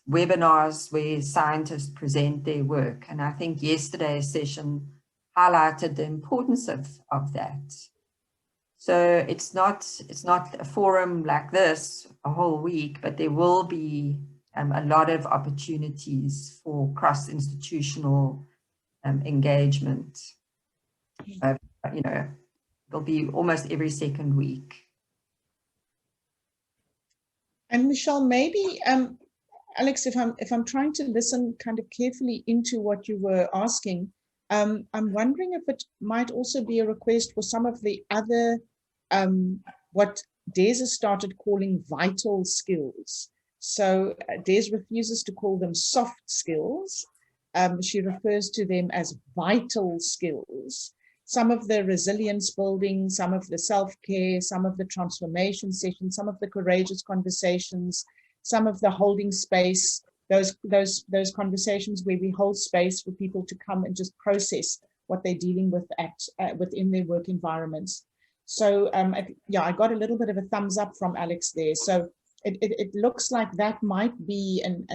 webinars where scientists present their work. And I think yesterday's session highlighted the importance of that. So it's not a forum like this a whole week, but there will be a lot of opportunities for cross-institutional engagement. It'll be almost every second week. And Michelle, maybe, Alex, if I'm trying to listen kind of carefully into what you were asking, I'm wondering if it might also be a request for some of the other, what Des has started calling vital skills. So Des refuses to call them soft skills. She refers to them as vital skills. Some of the resilience building, some of the self-care, some of the transformation sessions, some of the courageous conversations, some of the holding space those conversations where we hold space for people to come and just process what they're dealing with within their work environments. So yeah, I got a little bit of a thumbs up from Alex there. So it looks like that might be an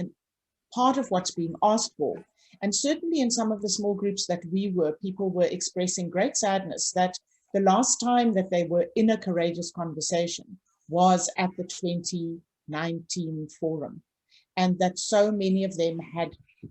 part of what's being asked for. And certainly in some of the small groups that we were, people were expressing great sadness that the last time that they were in a courageous conversation was at the 2019 forum. And that so many of them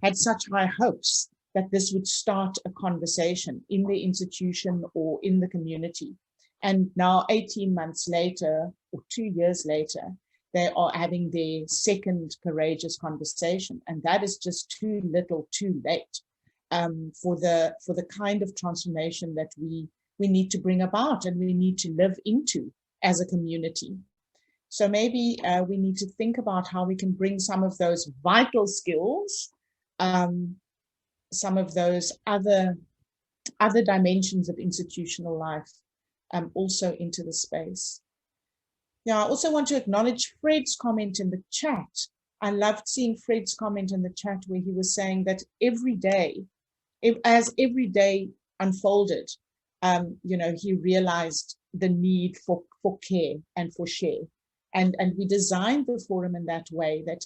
had such high hopes that this would start a conversation in the institution or in the community. And now 18 months later, or 2 years later, they are having their second courageous conversation. And that is just too little, too late for the kind of transformation that we need to bring about and we need to live into as a community. So maybe we need to think about how we can bring some of those vital skills, some of those other dimensions of institutional life also into the space. Yeah, I also want to acknowledge Fred's comment in the chat. I loved seeing Fred's comment in the chat where he was saying that every day, as every day unfolded, you know, he realized the need for care and for share. And we designed the forum in that way that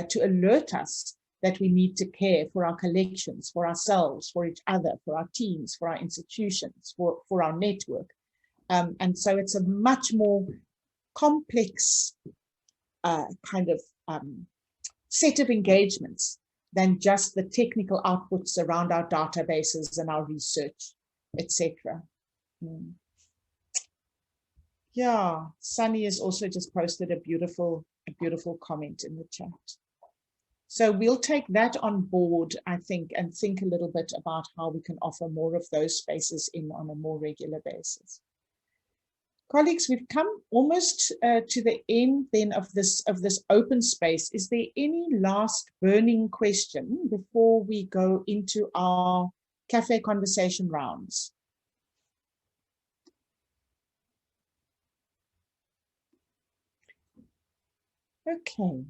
to alert us that we need to care for our collections, for ourselves, for each other, for our teams, for our institutions, for our network. And so it's a much more complex kind of set of engagements than just the technical outputs around our databases and our research, etc. Yeah, Sunny has also just posted a beautiful comment in the chat. So we'll take that on board, I think, and think a little bit about how we can offer more of those spaces in on a more regular basis. Colleagues, we've come almost to the end then of this open space. Is there any last burning question before we go into our cafe conversation rounds? Okay.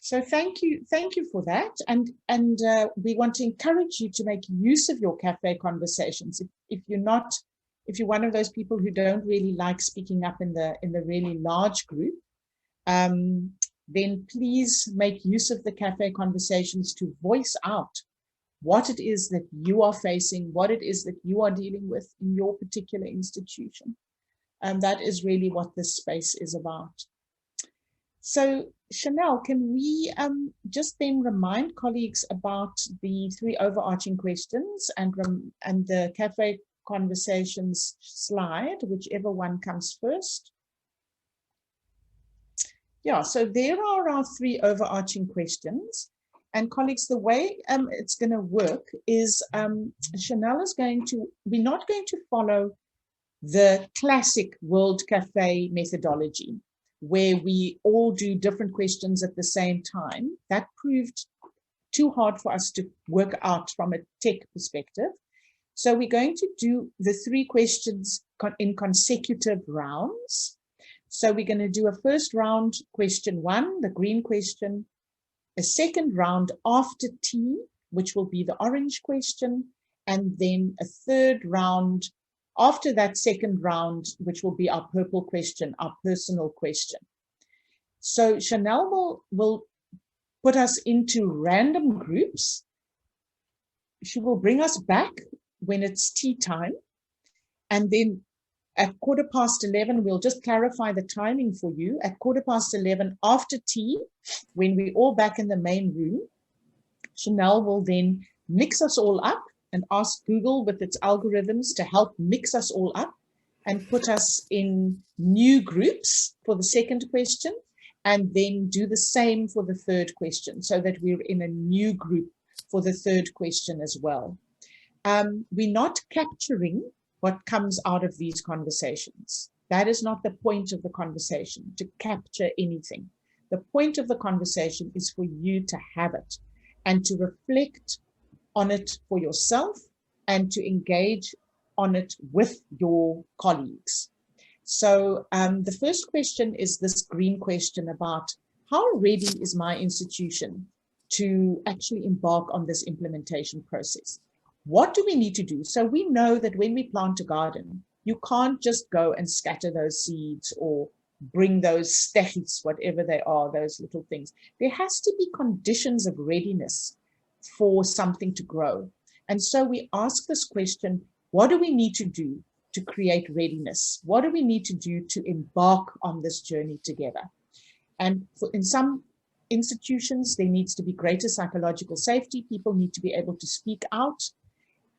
So thank you for that, and we want to encourage you to make use of your cafe conversations. If you're one of those people who don't really like speaking up in the really large group, then please make use of the cafe conversations to voice out what it is that you are facing, what it is that you are dealing with in your particular institution, and that is really what this space is about. So Chanel, can we just then remind colleagues about the 3 overarching questions and the cafe conversations slide, whichever one comes first? Yeah, so there are our 3 overarching questions. And colleagues, the way it's going to work is Chanel is we're not going to follow the classic World Cafe methodology, where we all do different questions at the same time. That proved too hard for us to work out from a tech perspective. So we're going to do the 3 questions in consecutive rounds. So we're going to do a first round, question 1, the green question, a second round after tea, which will be the orange question, and then a third round after that second round, which will be our purple question, our personal question. So Chanel will put us into random groups. She will bring us back when it's tea time. And then at 11:15, we'll just clarify the timing for you. At 11:15 after tea, when we're all back in the main room, Chanel will then mix us all up and ask Google with its algorithms to help mix us all up and put us in new groups for the second question, and then do the same for the third question so that we're in a new group for the third question as well. We're not capturing what comes out of these conversations. That is not the point of the conversation, to capture anything. The point of the conversation is for you to have it and to reflect on it for yourself and to engage on it with your colleagues. So the first question is this green question about how ready is my institution to actually embark on this implementation process. What do we need to do? So we know that when we plant a garden, you can't just go and scatter those seeds or bring those stems, whatever they are, those little things. There has to be conditions of readiness for something to grow. And so we ask this question, what do we need to do to create readiness? What do we need to do to embark on this journey together? And in some institutions, there needs to be greater psychological safety. People need to be able to speak out.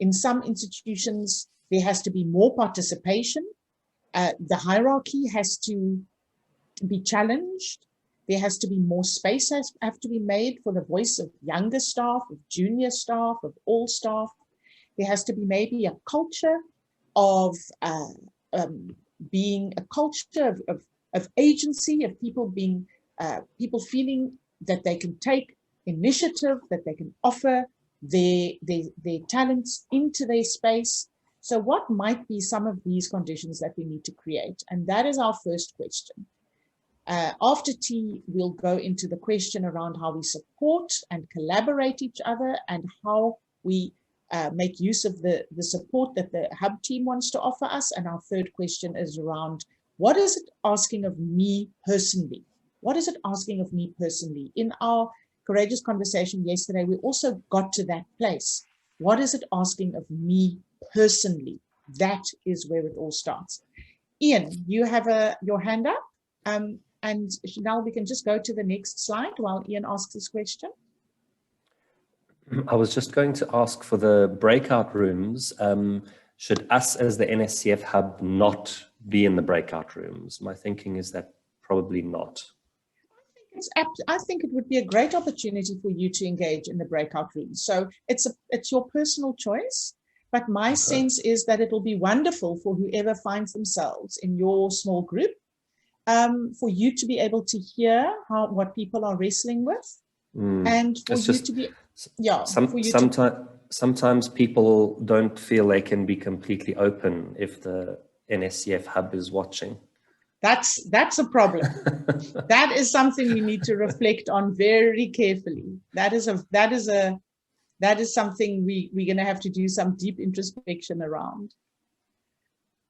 In some institutions, there has to be more participation. The hierarchy has to be challenged. There has to be more space have to be made for the voice of younger staff, of junior staff, of all staff. There has to be maybe a culture of being a culture of agency, of people being, people feeling that they can take initiative, that they can offer their talents into their space. So what might be some of these conditions that we need to create? And that is our first question. After tea, we'll go into the question around how we support and collaborate each other and how we make use of the support that the hub team wants to offer us. And our third question is around, what is it asking of me personally? What is it asking of me personally? In our courageous conversation yesterday, we also got to that place. What is it asking of me personally? That is where it all starts. Ian, you have your hand up. And now we can just go to the next slide while Ian asks this question. I was just going to ask for the breakout rooms. Should us as the NSCF hub not be in the breakout rooms? My thinking is that probably not. I think it would be a great opportunity for you to engage in the breakout rooms. So it's your personal choice, but my sense is that it will be wonderful for whoever finds themselves in your small group, for you to be able to hear what people are wrestling with, and for you to be, sometimes people don't feel they can be completely open if the NSCF hub is watching. That's a problem. That is something we need to reflect on very carefully. That is something we're going to have to do some deep introspection around.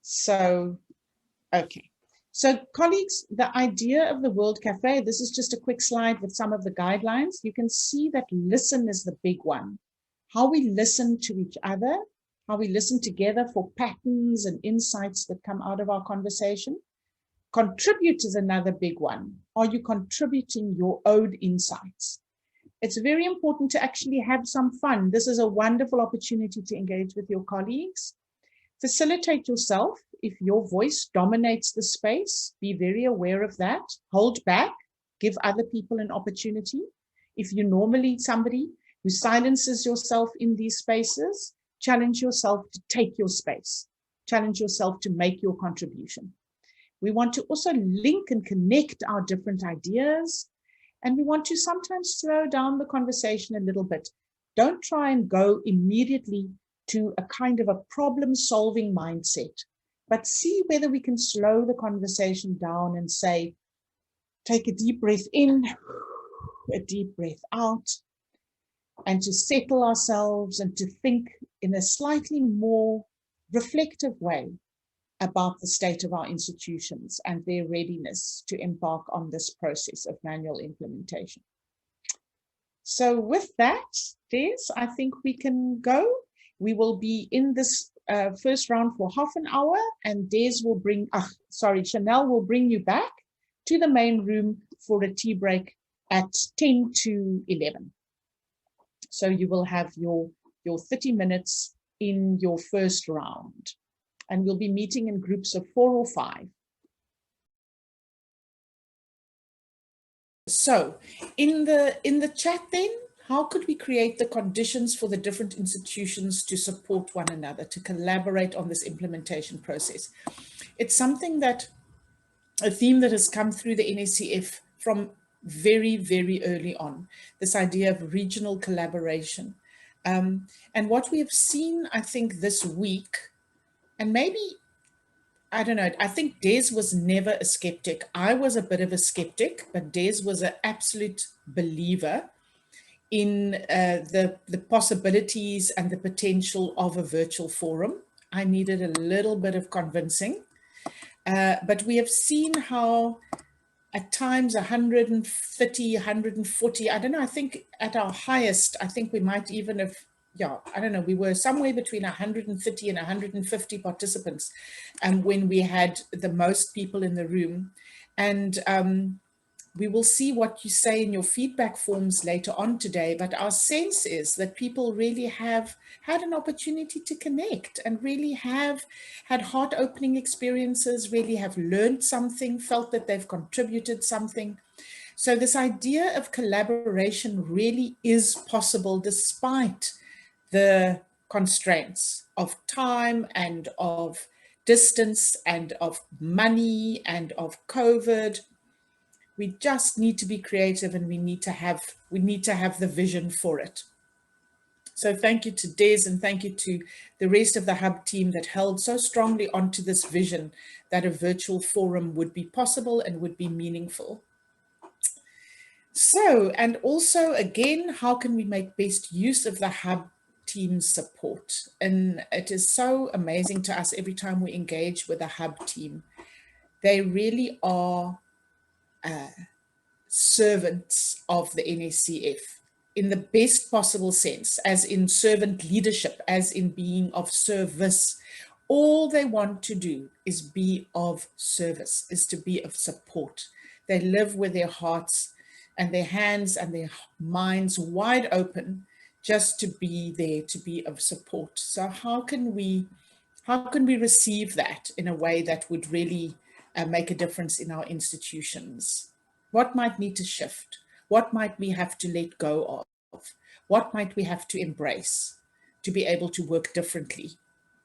So, okay. So colleagues, the idea of the World Cafe, this is just a quick slide with some of the guidelines. You can see that listen is the big one. How we listen to each other, how we listen together for patterns and insights that come out of our conversation. Contribute is another big one. Are you contributing your own insights? It's very important to actually have some fun. This is a wonderful opportunity to engage with your colleagues. Facilitate yourself. If your voice dominates the space, be very aware of that. Hold back, give other people an opportunity. If you're normally somebody who silences yourself in these spaces, challenge yourself to take your space. Challenge yourself to make your contribution. We want to also link and connect our different ideas. And we want to sometimes slow down the conversation a little bit. Don't try and go immediately to a kind of a problem-solving mindset, but see whether we can slow the conversation down and say, take a deep breath in, a deep breath out, and to settle ourselves and to think in a slightly more reflective way about the state of our institutions and their readiness to embark on this process of manual implementation. So with that, Des, I think we can go. We will be in this first round for half an hour, and Chanel will bring you back to the main room for a tea break at 10 to 11. So you will have your 30 minutes in your first round, and we'll be meeting in groups of 4 or 5. So in the chat then, how could we create the conditions for the different institutions to support one another, to collaborate on this implementation process? It's something that, a theme that has come through the NSCF from very, very early on, this idea of regional collaboration. And what we have seen, I think, this week, and maybe, I don't know, I think Des was never a skeptic. I was a bit of a skeptic, but Des was an absolute believer in the possibilities and the potential of a virtual forum. I needed a little bit of convincing, but we have seen how at times 130, 140, I don't know, I think at our highest, I think we might even have, yeah, I don't know, we were somewhere between 130 and 150 participants when we had the most people in the room. And we will see what you say in your feedback forms later on today, but our sense is that people really have had an opportunity to connect and really have had heart-opening experiences, really have learned something, felt that they've contributed something. So this idea of collaboration really is possible despite the constraints of time and of distance and of money and of COVID. We just need to be creative, and we need to have the vision for it. So thank you to Des, and thank you to the rest of the Hub team that held so strongly onto this vision that a virtual forum would be possible and would be meaningful. So, and also again, how can we make best use of the Hub team's support? And it is so amazing to us every time we engage with the Hub team. They really are servants of the NSCF in the best possible sense, as in servant leadership, as in being of service. All they want to do is be of service, is to be of support. They live with their hearts and their hands and their minds wide open just to be there, to be of support. So how can we receive that in a way that would really make a difference in our institutions? What might need to shift? What might we have to let go of? What might we have to embrace to be able to work differently,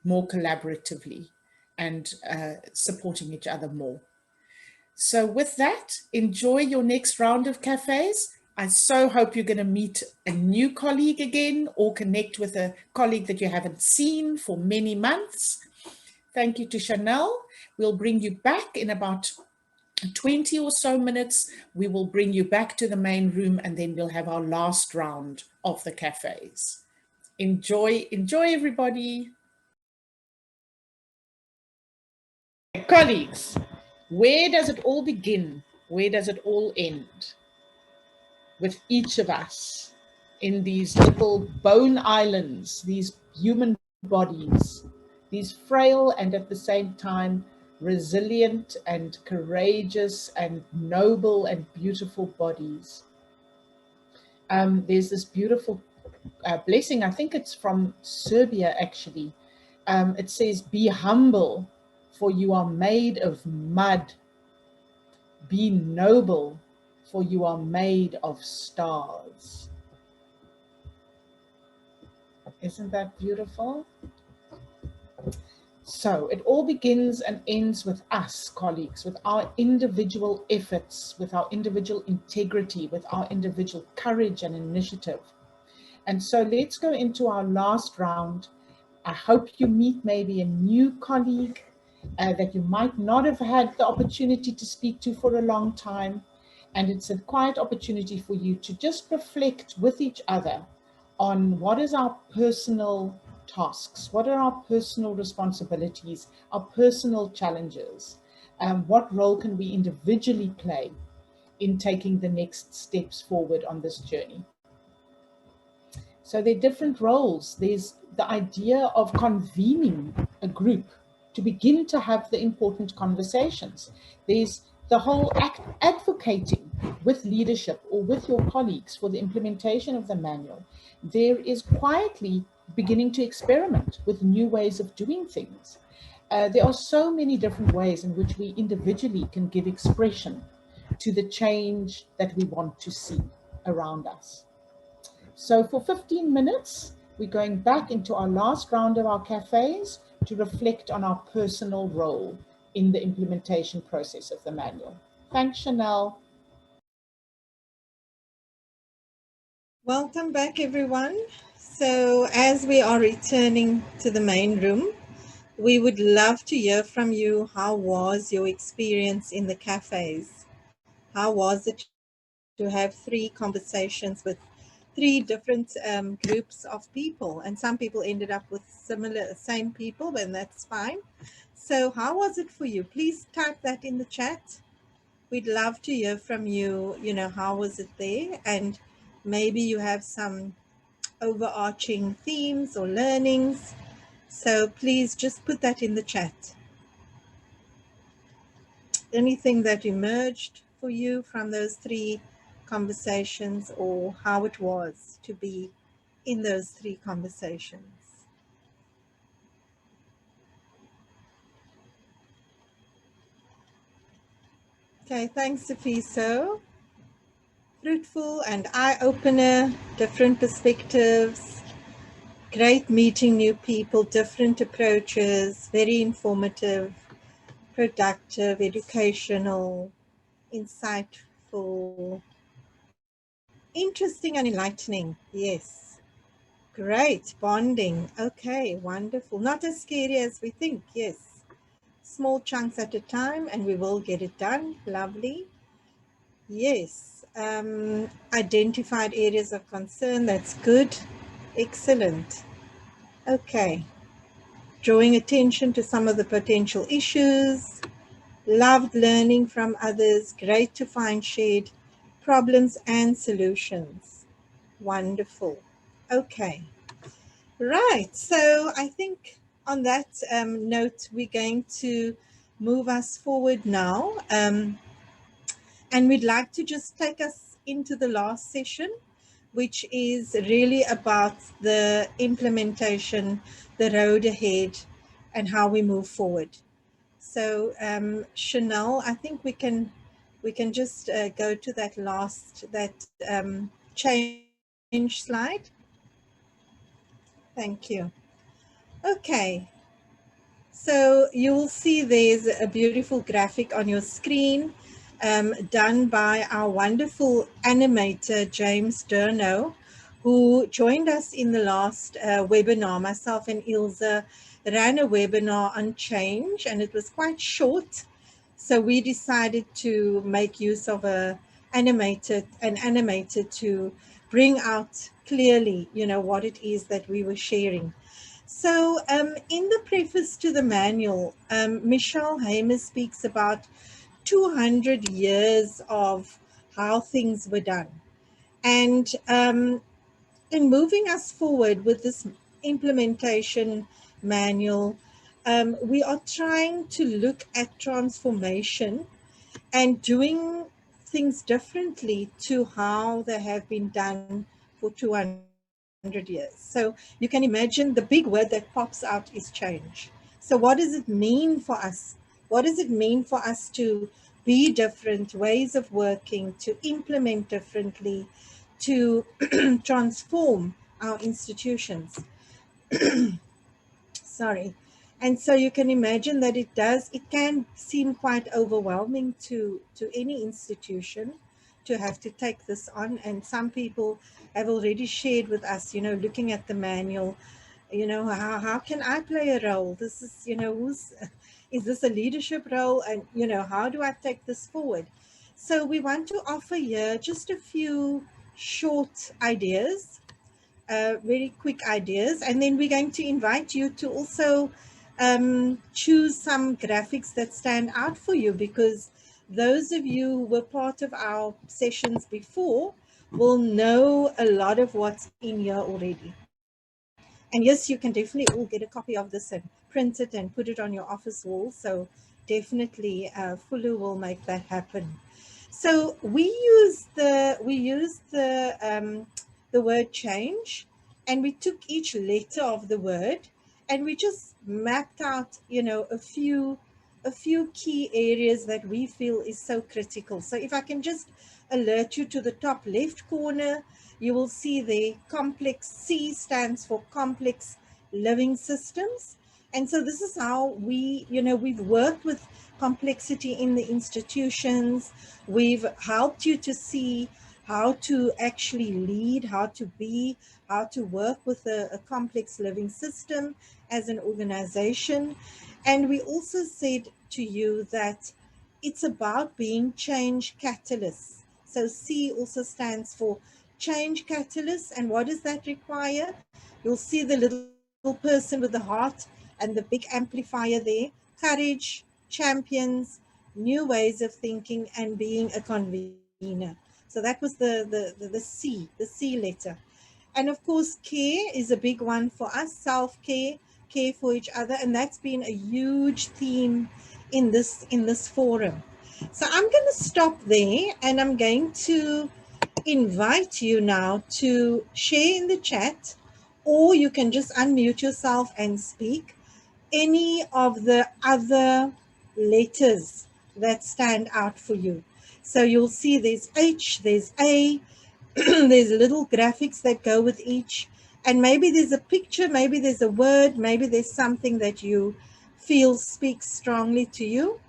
more collaboratively, and supporting each other more? So with that, enjoy your next round of cafes. I so hope you're going to meet a new colleague again or connect with a colleague that you haven't seen for many months. Thank you to Chanel. We'll bring you back in about 20 or so minutes. We will bring you back to the main room, and then we'll have our last round of the cafes. Enjoy everybody. Colleagues, where does it all begin? Where does it all end? With each of us in these little bone islands, these human bodies, these frail and at the same time resilient and courageous and noble and beautiful bodies. There's this beautiful blessing, I think it's from Serbia actually. It says, "Be humble, for you are made of mud. Be noble, for you are made of stars." Isn't that beautiful? So it all begins and ends with us, colleagues, with our individual efforts, with our individual integrity, with our individual courage and initiative. And so let's go into our last round. I hope you meet maybe a new colleague that you might not have had the opportunity to speak to for a long time. And it's a quiet opportunity for you to just reflect with each other on what is our personal tasks, what are our personal responsibilities, our personal challenges, what role can we individually play in taking the next steps forward on this journey. So there are different roles. There's the idea of convening a group to begin to have the important conversations. There's the whole advocating with leadership or with your colleagues for the implementation of the manual. There is quietly beginning to experiment with new ways of doing things. There are so many different ways in which we individually can give expression to the change that we want to see around us. So for 15 minutes, we're going back into our last round of our cafes to reflect on our personal role in the implementation process of the manual. Thanks, Chanel. Welcome back, everyone. So as we are returning to the main room, we would love to hear from you. How was your experience in the cafes? How was it to have 3 conversations with three different groups of people, and some people ended up with same people, and that's fine. So how was it for you? Please type that in the chat. We'd love to hear from you, how was it there? And maybe you have some overarching themes or learnings. So please just put that in the chat. Anything that emerged for you from those three conversations, or how it was to be in those three conversations. Okay, thanks, Safiso. Fruitful and eye-opener, different perspectives, great meeting new people, different approaches, very informative, productive, educational, insightful, interesting and enlightening. Yes. Great. Bonding. Okay, wonderful. Not as scary as we think. Yes. Small chunks at a time and we will get it done. Lovely. Yes. Identified areas of concern. That's good. Excellent. Okay. Drawing attention to some of the potential issues. Loved learning from others. Great to find shared problems and solutions. Wonderful. Okay. Right. So I think on that note, we're going to move us forward now. And we'd like to just take us into the last session, which is really about the implementation, the road ahead, and how we move forward. So Chanel, I think we can just go to that last, change slide. Thank you. Okay. So you will see there's a beautiful graphic on your screen done by our wonderful animator, James Durno, who joined us in the last webinar. Myself and Ilse ran a webinar on change, and it was quite short. So we decided to make use of an animator to bring out clearly, what it is that we were sharing. So in the preface to the manual, Michelle Hamer speaks about 200 years of how things were done. And in moving us forward with this implementation manual, we are trying to look at transformation and doing things differently to how they have been done for 200 years. So you can imagine the big word that pops out is change. So what does it mean for us? What does it mean for us to be different, ways of working, to implement differently, to transform our institutions? Sorry. And so you can imagine that it can seem quite overwhelming to any institution to have to take this on. And some people have already shared with us, looking at the manual, how can I play a role? This is, is this a leadership role? And, how do I take this forward? So we want to offer here just a few short ideas, very quick ideas, and then we're going to invite you to also choose some graphics that stand out for you, because those of you who were part of our sessions before will know a lot of what's in here already. And yes, you can definitely all get a copy of this and print it and put it on your office wall. So definitely Fulu will make that happen. So we use the word change, and we took each letter of the word and we just mapped out, a few key areas that we feel is so critical. So if I can just alert you to the top left corner, you will see the complex. C stands for complex living systems. And so this is how we've worked with complexity in the institutions. We've helped you to see how to actually lead, how to be, how to work with a complex living system as an organization. And we also said to you that it's about being change catalysts. So C also stands for change catalyst. And what does that require? You'll see the little person with the heart and the big amplifier there. Courage, champions, new ways of thinking, and being a convener. So that was the C letter. And of course, care is a big one for us, self-care, care for each other. And that's been a huge theme in this forum. So I'm going to stop there, and I'm going to invite you now to share in the chat, or you can just unmute yourself and speak any of the other letters that stand out for you. So you'll see there's H, there's A, there's little graphics that go with each, and maybe there's a picture, maybe there's a word, maybe there's something that you feel speaks strongly to you.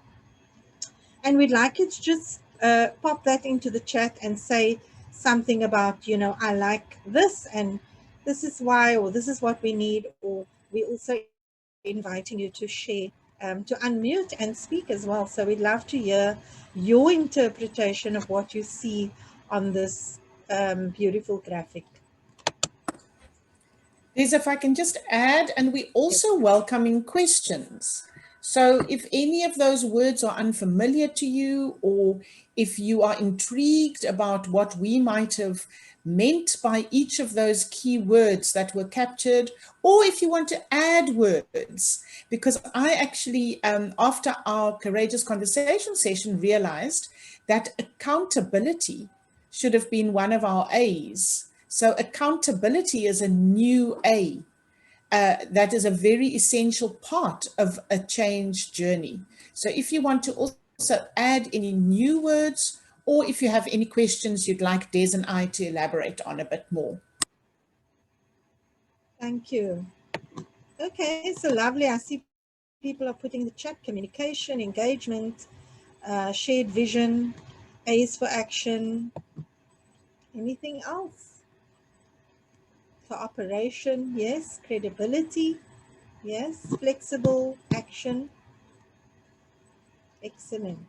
And we'd like you to just pop that into the chat and say something about, you know, I like this, and this is why, or this is what we need, or we also inviting you to share, to unmute and speak as well. So we'd love to hear your interpretation of what you see on this beautiful graphic. Liz, if I can just add, and we also welcoming questions. So if any of those words are unfamiliar to you, or if you are intrigued about what we might have meant by each of those key words that were captured, or if you want to add words, because I actually, after our Courageous Conversation session, realized that accountability should have been one of our A's. So accountability is a new A. That is a very essential part of a change journey. So if you want to also add any new words, or if you have any questions you'd like Des and I to elaborate on a bit more. Thank you. Okay, so lovely. I see people are putting the chat: communication, engagement, shared vision, A's for action. Anything else? Cooperation, yes. Credibility, yes. Flexible, action. Excellent.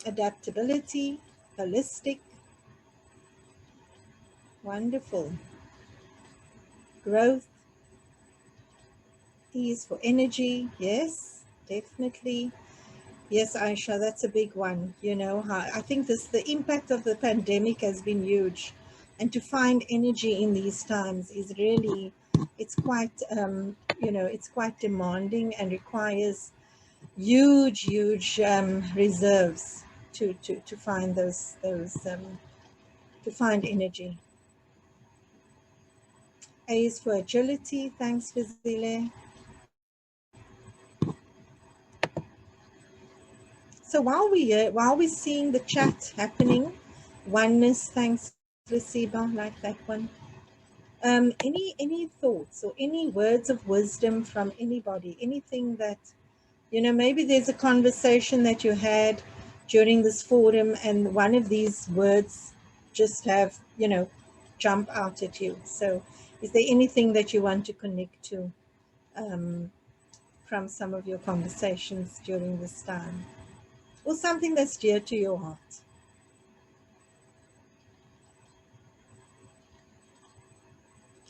Adaptability, holistic. Wonderful. Growth. E is for energy, yes, definitely. Yes, Aisha, that's a big one. You know, I think the impact of the pandemic has been huge, and to find energy in these times is really, it's quite, you know, it's quite demanding and requires huge reserves to find to find energy. A is for agility. Thanks, Vizile. So while we're seeing the chat happening, oneness, thanks, Rasiba, like that one. Any thoughts or any words of wisdom from anybody? Anything that, you know, maybe there's a conversation that you had during this forum, and one of these words just have, you know, jump out at you. So, is there anything that you want to connect to from some of your conversations during this time? Or something that's dear to your heart?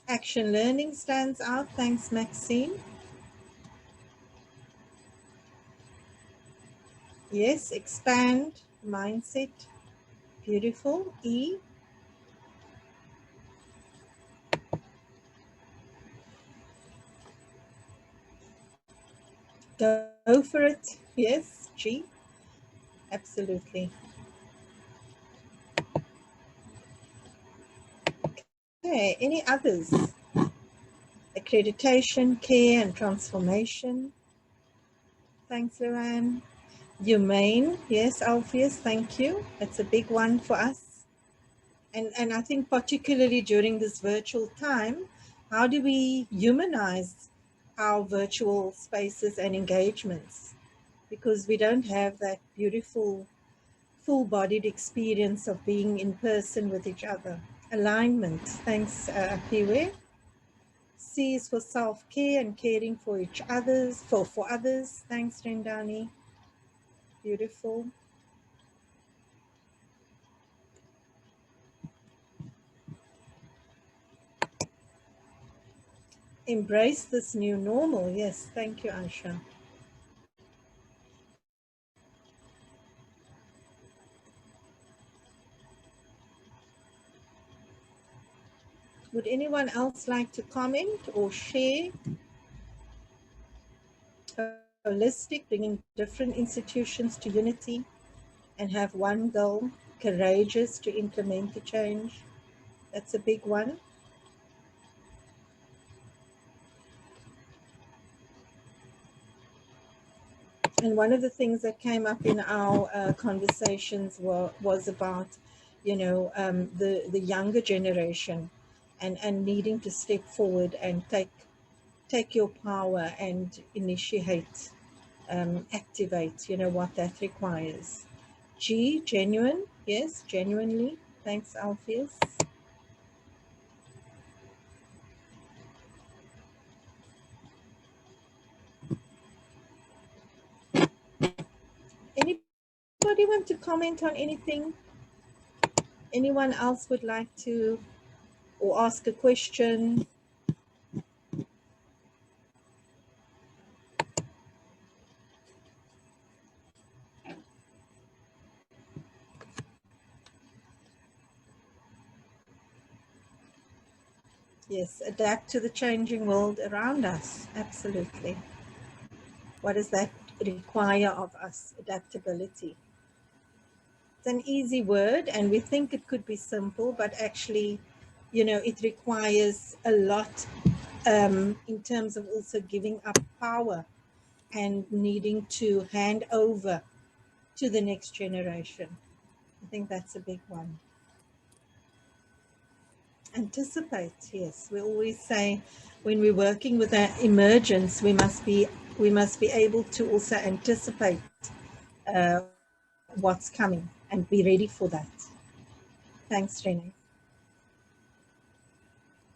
Action learning stands out. Thanks, Maxine. Yes, expand, mindset. Beautiful. E. Go for it. Yes, G. Absolutely. Okay, any others? Accreditation, care, and transformation. Thanks, Luann. Humane, yes, Alpheus, thank you. That's a big one for us. And I think particularly during this virtual time, how do we humanize our virtual spaces and engagements? Because we don't have that beautiful, full-bodied experience of being in person with each other. Alignment, thanks, Piwe. C is for self-care and caring for each others, for others. Thanks, Rendani. Beautiful. embrace this new normal. Yes, thank you, Aisha. Would anyone else like to comment or share? Holistic, bringing different institutions to unity and have one goal, courageous to implement the change. That's a big one. And one of the things that came up in our conversations was about, you know, the younger generation and needing to step forward and take your power and initiate, activate, you know, what that requires. G, genuine. Yes, genuinely. Thanks, Alpheus. Anybody want to comment on anything? Anyone else would like to, or ask a question? Yes, adapt to the changing world around us. Absolutely. What does that require of us? Adaptability. It's an easy word and we think it could be simple, but actually, you know, it requires a lot in terms of also giving up power and needing to hand over to the next generation. I think that's a big one. Anticipate, yes. We always say when we're working with an emergence, we must be able to also anticipate what's coming and be ready for that. Thanks, Renee.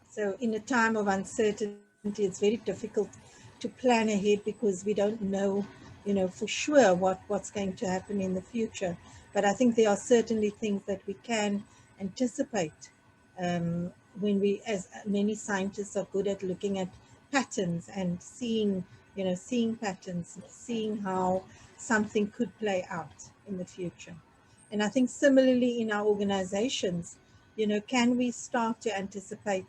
So in a time of uncertainty, it's very difficult to plan ahead because we don't know, you know, for sure what's going to happen in the future. But I think there are certainly things that we can anticipate when we, as many scientists are good at looking at patterns and seeing, you know, seeing patterns, seeing how something could play out in the future. And I think similarly in our organizations, you know, can we start to anticipate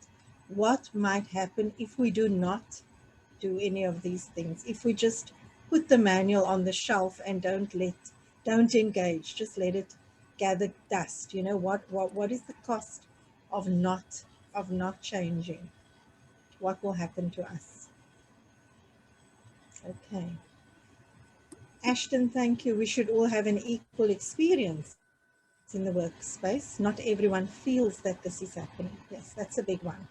what might happen if we do not do any of these things? If we just put the manual on the shelf and don't engage, just let it gather dust. You know, what is the cost of not changing? What will happen to us? Okay. Ashton, thank you. We should all have an equal experience in the workspace. Not everyone feels that this is happening. Yes, that's a big one.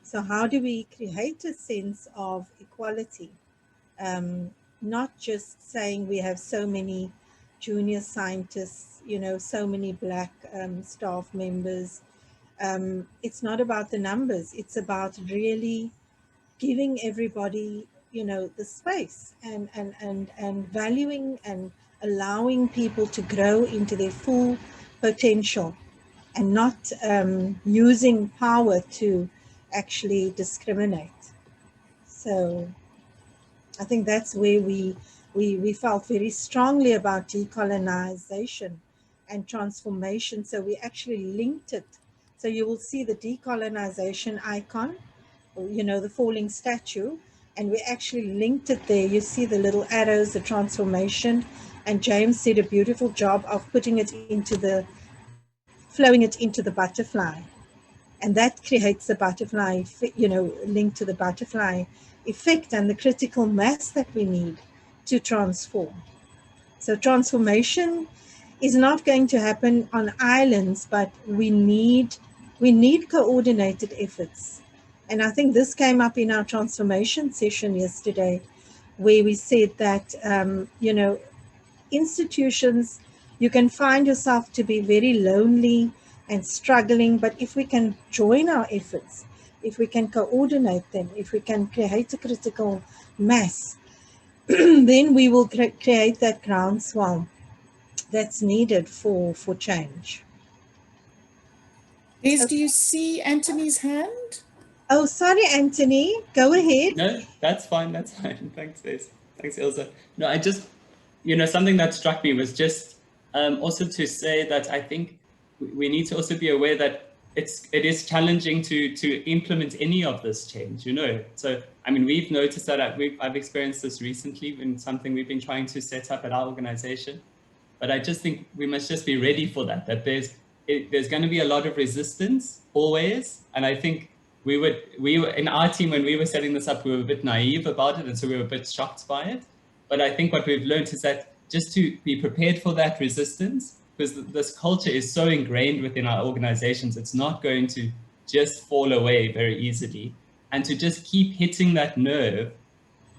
So how do we create a sense of equality? Not just saying we have so many junior scientists, you know, so many Black staff members. It's not about the numbers. It's about really giving everybody, you know, the space and valuing and allowing people to grow into their full potential and not using power to actually discriminate. So I think that's where we felt very strongly about decolonization and transformation. So we actually linked it. So you will see the decolonization icon, you know, the falling statue, and we actually linked it there. You see the little arrows, the transformation, and James did a beautiful job of putting it into the, flowing it into the butterfly. And that creates the butterfly, you know, linked to the butterfly effect and the critical mass that we need to transform. So transformation is not going to happen on islands, but we need coordinated efforts. And I think this came up in our transformation session yesterday, where we said that, you know, institutions, you can find yourself to be very lonely and struggling, but if we can join our efforts, if we can coordinate them, if we can create a critical mass, then we will create that groundswell that's needed for change. Liz, do you see Anthony's hand? Oh, sorry, Anthony. Go ahead. No, that's fine. That's fine. Thanks, Liz. Thanks, Ilse. No, I just, something that struck me was just also to say that I think we need to also be aware that it is challenging to implement any of this change, So, I mean, we've noticed that I've experienced this recently in something we've been trying to set up at our organization. But I just think we must just be ready for that there's going to be a lot of resistance always. And I think we were in our team, when we were setting this up, we were a bit naive about it. And so we were a bit shocked by it. But I think what we've learned is that just to be prepared for that resistance, because this culture is so ingrained within our organizations, it's not going to just fall away very easily. And to just keep hitting that nerve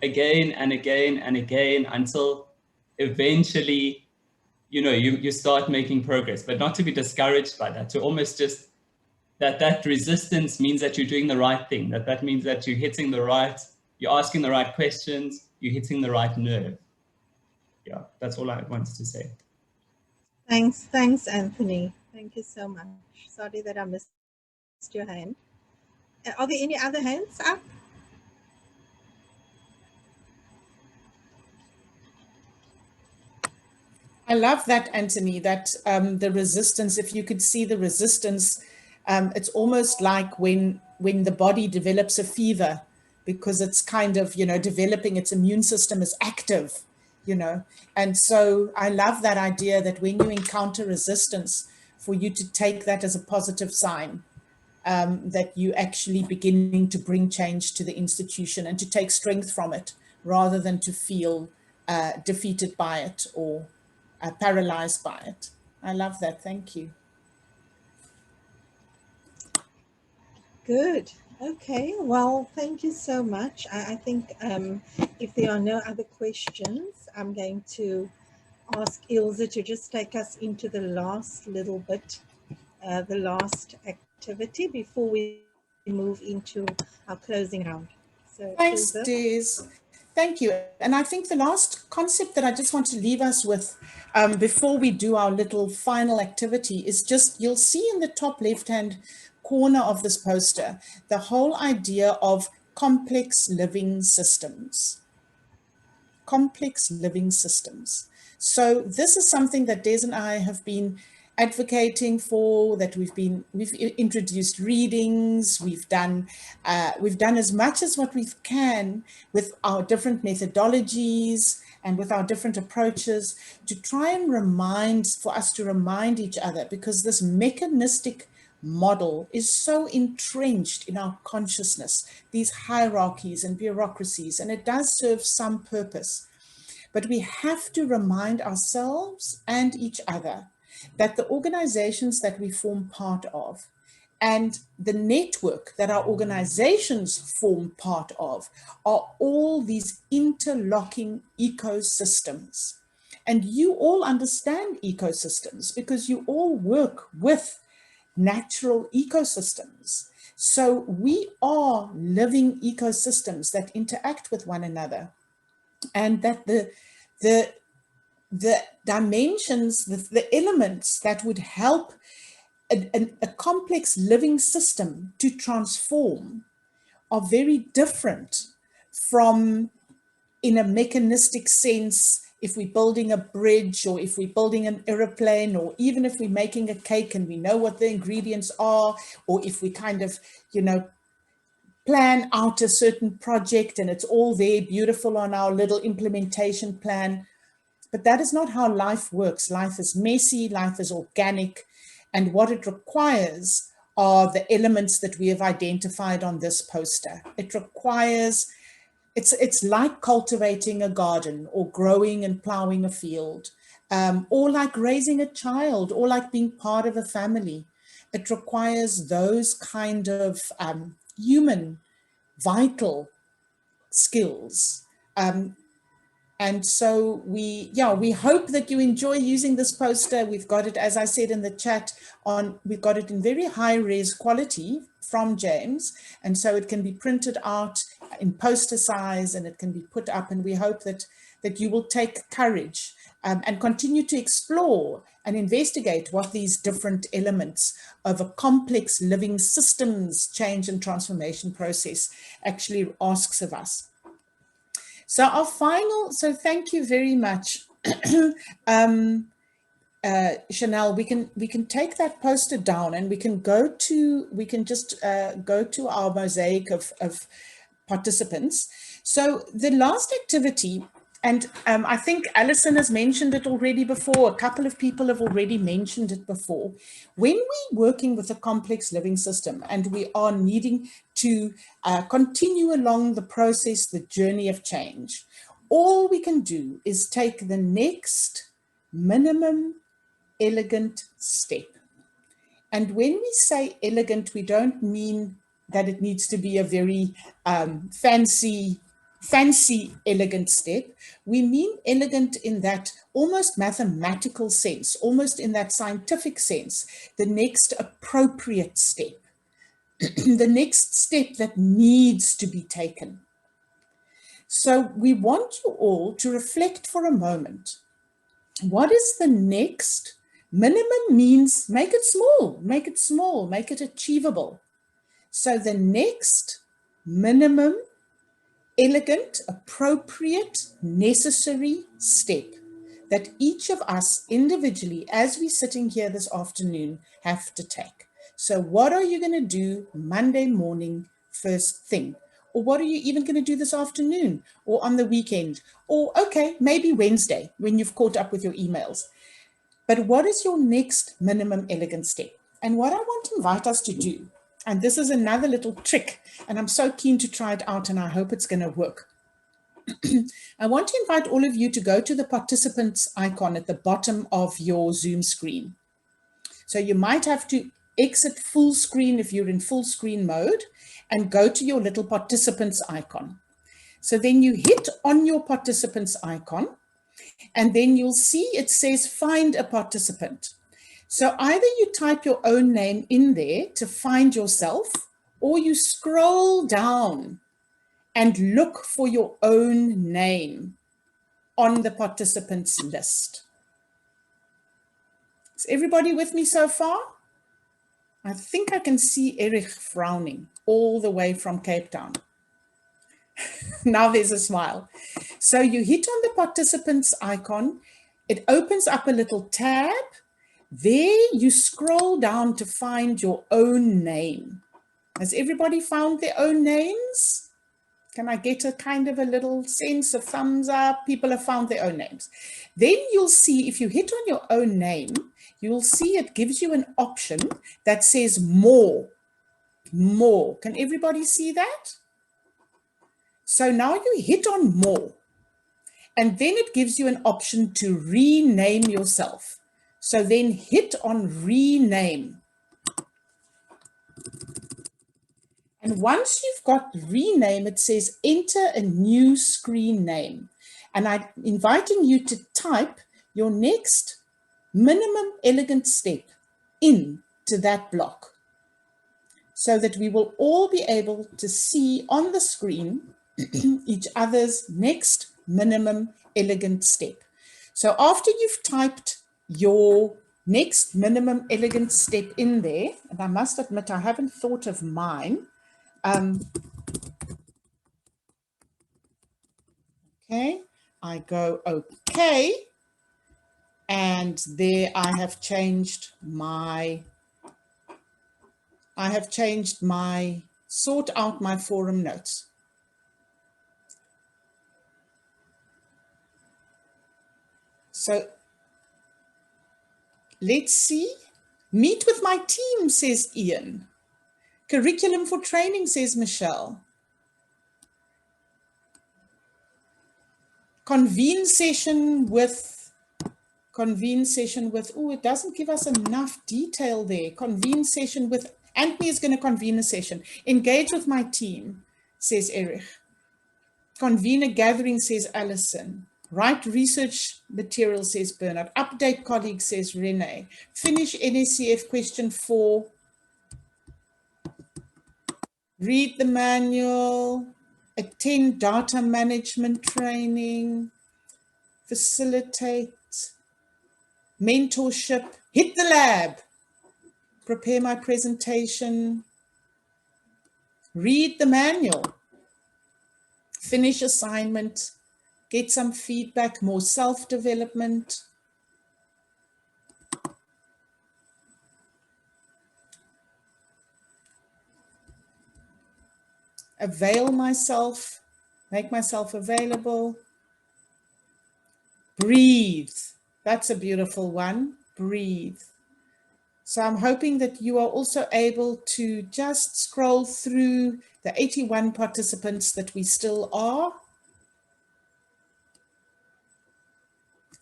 again and again and again until eventually, you start making progress, but not to be discouraged by that, to almost just that resistance means that you're doing the right thing, that means that you're asking the right questions, you're hitting the right nerve. Yeah, that's all I wanted to say. Thanks, Anthony. Thank you so much. Sorry that I missed your hand. Are there any other hands up? I love that, Anthony, that the resistance, if you could see the resistance, it's almost like when the body develops a fever, because it's kind of, developing its immune system is active, And so I love that idea that when you encounter resistance, for you to take that as a positive sign, that you actually beginning to bring change to the institution and to take strength from it, rather than to feel defeated by it or paralyzed by it. I love that. Thank you. Good. Okay. Well, thank you so much. I think if there are no other questions, I'm going to ask Ilse to just take us into the last little bit, the last activity before we move into our closing round. So, thanks, Ilse. Des. Thank you. And I think the last concept that I just want to leave us with before we do our little final activity is just, you'll see in the top left-hand corner of this poster, the whole idea of complex living systems. Complex living systems. So this is something that Des and I have been advocating for, that we've introduced readings, we've done as much as what we can with our different methodologies and with our different approaches to try and remind each other, because this mechanistic model is so entrenched in our consciousness, these hierarchies and bureaucracies, and it does serve some purpose. But we have to remind ourselves and each other that the organizations that we form part of and the network that our organizations form part of are all these interlocking ecosystems. And you all understand ecosystems because you all work with natural ecosystems. So we are living ecosystems that interact with one another, and that the dimensions, the elements that would help a complex living system to transform are very different from, in a mechanistic sense, if we're building a bridge, or if we're building an aeroplane, or even if we're making a cake and we know what the ingredients are, or if we kind of, plan out a certain project and it's all there beautiful on our little implementation plan. But that is not how life works. Life is messy, life is organic, and what it requires are the elements that we have identified on this poster. It requires, it's like cultivating a garden, or growing and plowing a field, or like raising a child, or like being part of a family. It requires those kind of human, vital skills. And so we hope that you enjoy using this poster. We've got it, as I said in the chat, we've got it in very high res quality from James. And so it can be printed out in poster size and it can be put up. And we hope that that you will take courage and continue to explore and investigate what these different elements of a complex living systems change and transformation process actually asks of us. So our final, so thank you very much. Chanel, we can take that poster down and we can just go to our mosaic of participants. So the last activity, and I think Alison has mentioned it already before, a couple of people have already mentioned it before. When we're working with a complex living system and we are needing to continue along the process, the journey of change, all we can do is take the next minimum elegant step. And when we say elegant, we don't mean that it needs to be a very fancy elegant step. We mean elegant in that almost mathematical sense, almost in that scientific sense, the next appropriate step, the next step that needs to be taken. So we want you all to reflect for a moment. What is the next? Minimum means make it small, make it small, make it achievable. So the next minimum, elegant, appropriate, necessary step that each of us individually, as we're sitting here this afternoon, have to take. So what are you going to do Monday morning, first thing? Or what are you even going to do this afternoon or on the weekend? Or okay, maybe Wednesday when you've caught up with your emails. But what is your next minimum elegant step? And what I want to invite us to do, and this is another little trick, and I'm so keen to try it out and I hope it's going to work. I want to invite all of you to go to the participants icon at the bottom of your Zoom screen. So you might have to exit full screen if you're in full screen mode and go to your little participants icon. So then you hit on your participants icon and then you'll see it says find a participant. So either you type your own name in there to find yourself, or you scroll down and look for your own name on the participants list. Is everybody with me so far? I think I can see Erich frowning all the way from Cape Town. Now there's a smile. So you hit on the participants icon. It opens up a little tab. There you scroll down to find your own name. Has everybody found their own names? Can I get a kind of a little sense of thumbs up? People have found their own names. Then you'll see, if you hit on your own name, you'll see it gives you an option that says more. More. Can everybody see that? So now you hit on more. And then it gives you an option to rename yourself. So then hit on rename. And once you've got rename, it says enter a new screen name. And I'm inviting you to type your next minimum elegant step into that block so that we will all be able to see on the screen each other's next minimum elegant step. So after you've typed your next minimum elegant step in there, and I must admit I haven't thought of mine. Okay, I go okay, and there I have changed my sort out my forum notes. So let's see. Meet with my team, says Ian. Curriculum for training, says Michelle. Convene session with, oh, it doesn't give us enough detail there. Convene session with, Anthony is going to convene a session. Engage with my team, says Erich. Convene a gathering, says Alison. Write research material, says Bernard. Update colleagues, says Renee. Finish NSCF question 4. Read the manual. Attend data management training. facilitate, mentorship, hit the lab, prepare my presentation, read the manual, finish assignment, get some feedback, more self-development. Avail myself, make myself available. Breathe. That's a beautiful one. Breathe. So I'm hoping that you are also able to just scroll through the 81 participants that we still are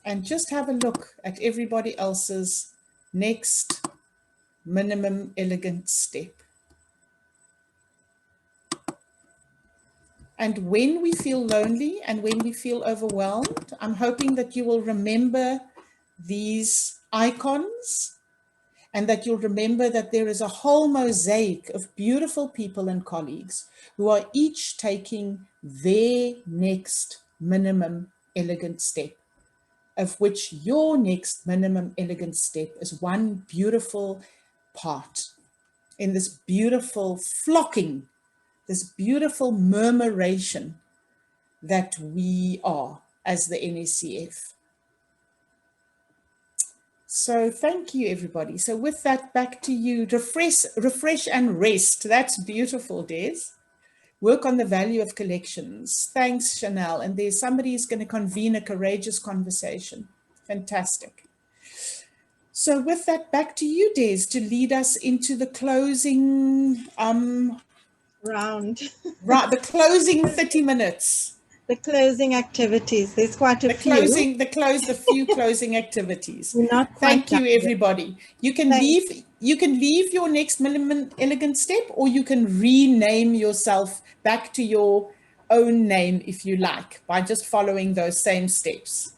and just have a look at everybody else's next minimum elegant step. And when we feel lonely and when we feel overwhelmed, I'm hoping that you will remember these icons and that you'll remember that there is a whole mosaic of beautiful people and colleagues who are each taking their next minimum elegant step, of which your next minimum elegant step is one beautiful part in this beautiful flocking, this beautiful murmuration that we are as the NSCF. So thank you, everybody. So with that, back to you. Refresh and rest. That's beautiful, Des. Work on the value of collections. Thanks, Chanel. And there's somebody who's going to convene a courageous conversation. Fantastic. So with that, back to you, Des, to lead us into the closing round. Right, the closing 30 minutes. The closing activities. There's quite a few. The few closing activities. Not quite Thank you, everybody. You can leave your next minimum elegant step, or you can rename yourself back to your own name if you like, by just following those same steps.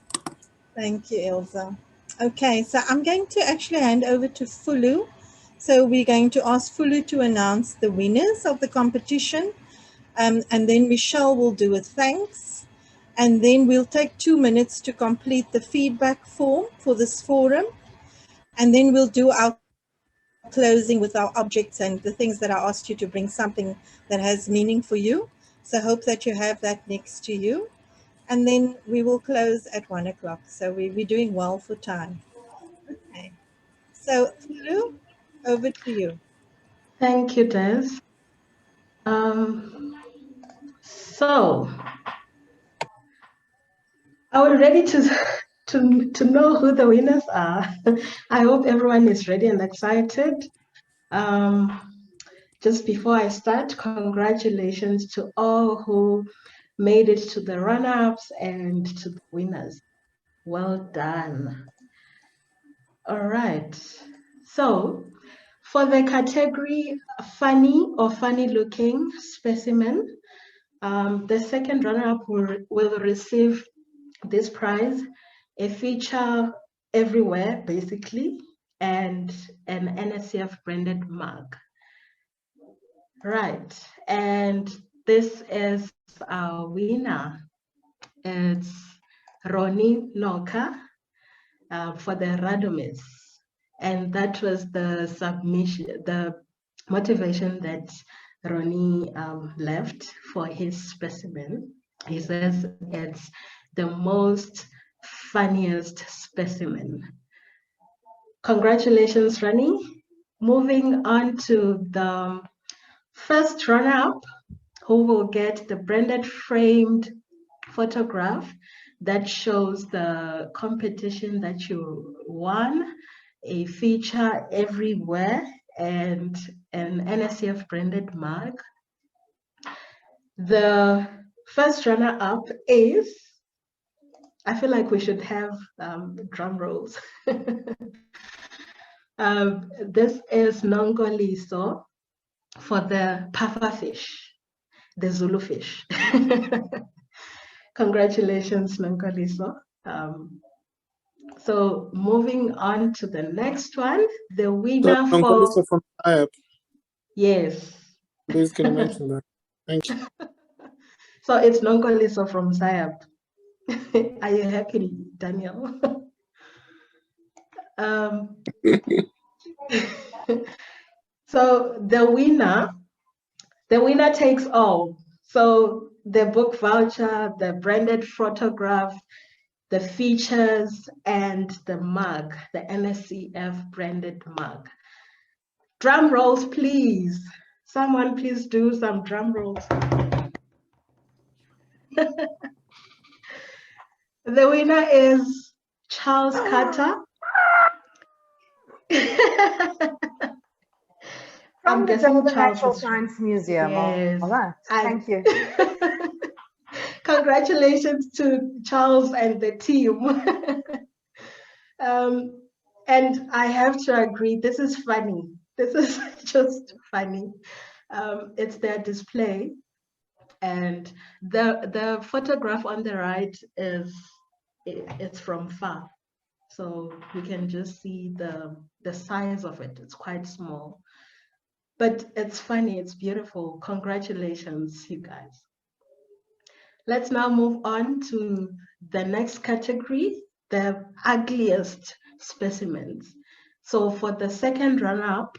Thank you, Ilse. Okay, so I'm going to actually hand over to Fulu. So we're going to ask Fulu to announce the winners of the competition. And then Michelle will do a thanks. And then we'll take 2 minutes to complete the feedback form for this forum. And then we'll do our closing with our objects and the things that I asked you to bring something that has meaning for you. So I hope that you have that next to you. And then we will close at 1 o'clock. So we're doing well for time. Okay. So Fulu, over to you. Thank you, Des. So, are we ready to know who the winners are? I hope everyone is ready and excited. Just before I start, congratulations to all who made it to the run-ups and to the winners. Well done. All right. So, for the category funny or funny-looking specimen, the second runner-up will receive this prize, a feature everywhere, basically, and an NSCF branded mug. Right, and this is our winner. It's Ronnie Noka for the Radomis. And that was the submission, the motivation that Ronnie left for his specimen. He says it's the most funniest specimen. Congratulations, Ronnie. Moving on to the first runner-up, who will get the branded framed photograph that shows the competition that you won, a feature everywhere, and an NSCF branded mug. The first runner-up is, I feel like we should have drum rolls. This is Nongoliso for the puffer fish, the Zulu fish. Congratulations, Nongoliso. So moving on to the next one, the winner for... Nongoliso from IAP. Yes. Please can you mention that? Thank you. So it's Nongoliso from SIAP. Are you happy, Daniel? So the winner takes all. So the book voucher, the branded photograph, the features, and the mug, the NSCF branded mug. Drum rolls, please. Someone please do some drum rolls. The winner is Charles Carter. From I'm the guessing Durban Charles Natural is- Science Museum. Yes. All right. Thank you. Congratulations to Charles and the team. And I have to agree, this is funny. This is just funny. It's their display, and the photograph on the right it's from far, so you can just see the size of it. It's quite small, but it's funny. It's beautiful. Congratulations, you guys. Let's now move on to the next category, the ugliest specimens. So for the second runner-up,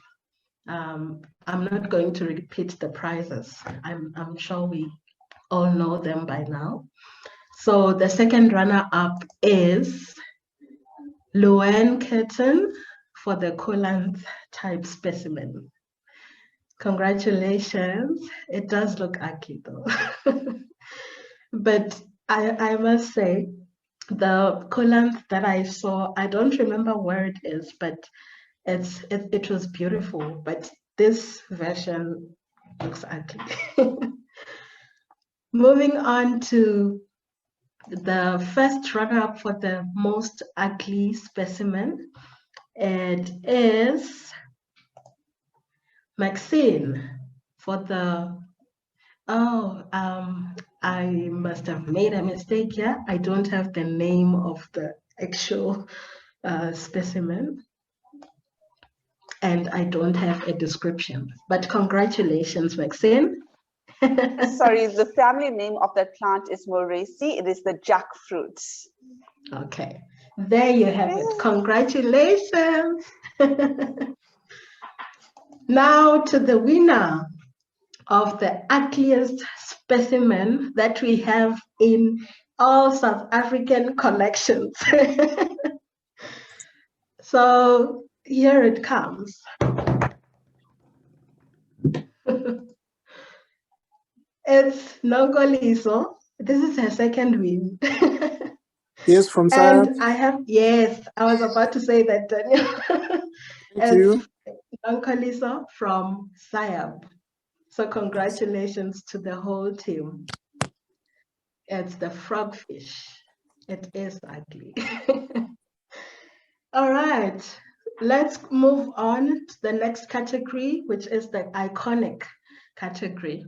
I'm not going to repeat the prizes. I'm sure we all know them by now. So the second runner-up is Luann Curtin for the Holland type specimen. Congratulations. It does look ugly though. But I must say, the Holland that I saw, I don't remember where it is, but it was beautiful. But this version looks ugly. Moving on to the first runner-up for the most ugly specimen, it is Maxine for the, I must have made a mistake here. I don't have the name of the actual specimen, and I don't have a description, but congratulations, Maxine. Sorry, the family name of that plant is Moraceae. It is the jackfruit. Okay, there you have it. Congratulations. Now to the winner of the ugliest specimen that we have in all South African collections. So here it comes. It's Nongoliso. This is her second win. Yes, from Sayab. And yes, I was about to say that, Daniel. Thank you. Nongoliso from Sayab. So congratulations to the whole team. It's the frogfish. It is ugly. All right, let's move on to the next category, which is the iconic category.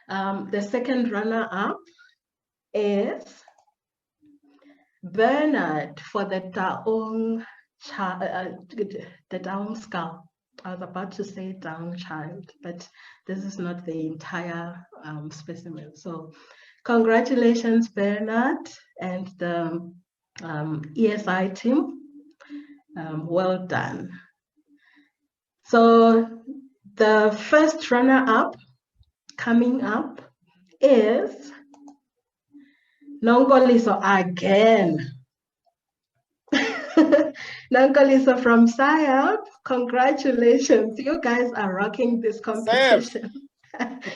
The second runner-up is Bernard for the Taung skull. I was about to say Taung child, but this is not the entire specimen. So congratulations, Bernard and the ESI team. Well done. So the first runner-up coming up is Nongoliso again. Nongoliso from Sayab. Congratulations. You guys are rocking this competition.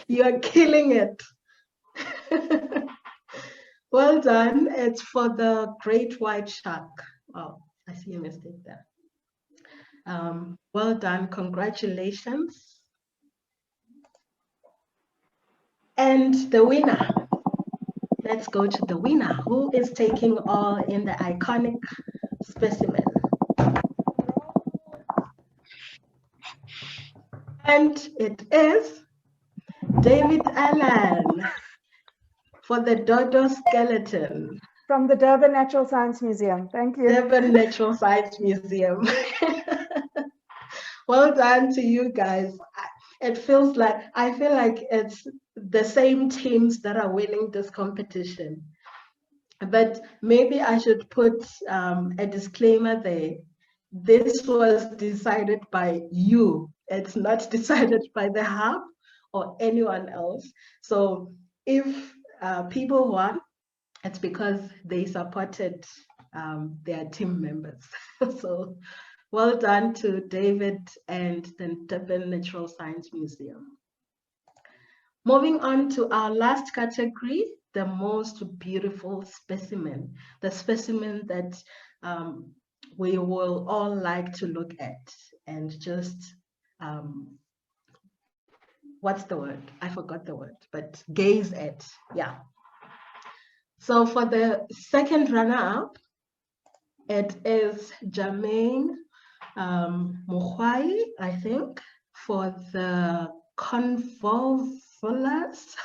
You are killing it. Well done. It's for the great white shark. Oh, I see a mistake there. Well done. Congratulations. And the winner. Let's go to the winner. Who is taking all in the iconic specimen? And it is David Allen for the dodo skeleton. From the Durban Natural Science Museum. Thank you. Durban Natural Science Museum. Well done to you guys. I feel like it's the same teams that are winning this competition. But maybe I should put a disclaimer there. This was decided by you. It's not decided by the hub or anyone else. So if people won, it's because they supported their team members. So well done to David and the Durban Natural Science Museum. Moving on to our last category, the most beautiful specimen, the specimen that we will all like to look at and just, what's the word? I forgot the word, but gaze at, yeah. So for the second runner-up, it is Jermaine Mukhwai, I think, for the convolvulus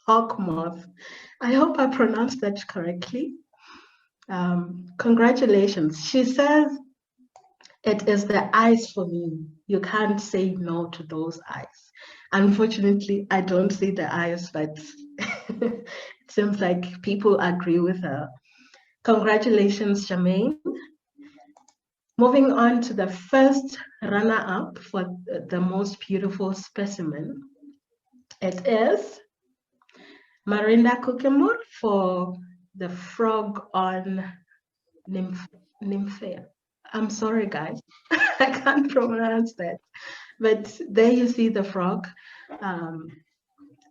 hawk moth. I hope I pronounced that correctly. Congratulations. She says, it is the eyes for me. You can't say no to those eyes. Unfortunately, I don't see the eyes, but it seems like people agree with her. Congratulations, Jermaine. Moving on to the first runner-up for the most beautiful specimen, it is Marinda Kukemur for the frog on Nymphea. I'm sorry, guys, I can't pronounce that, but there you see the frog.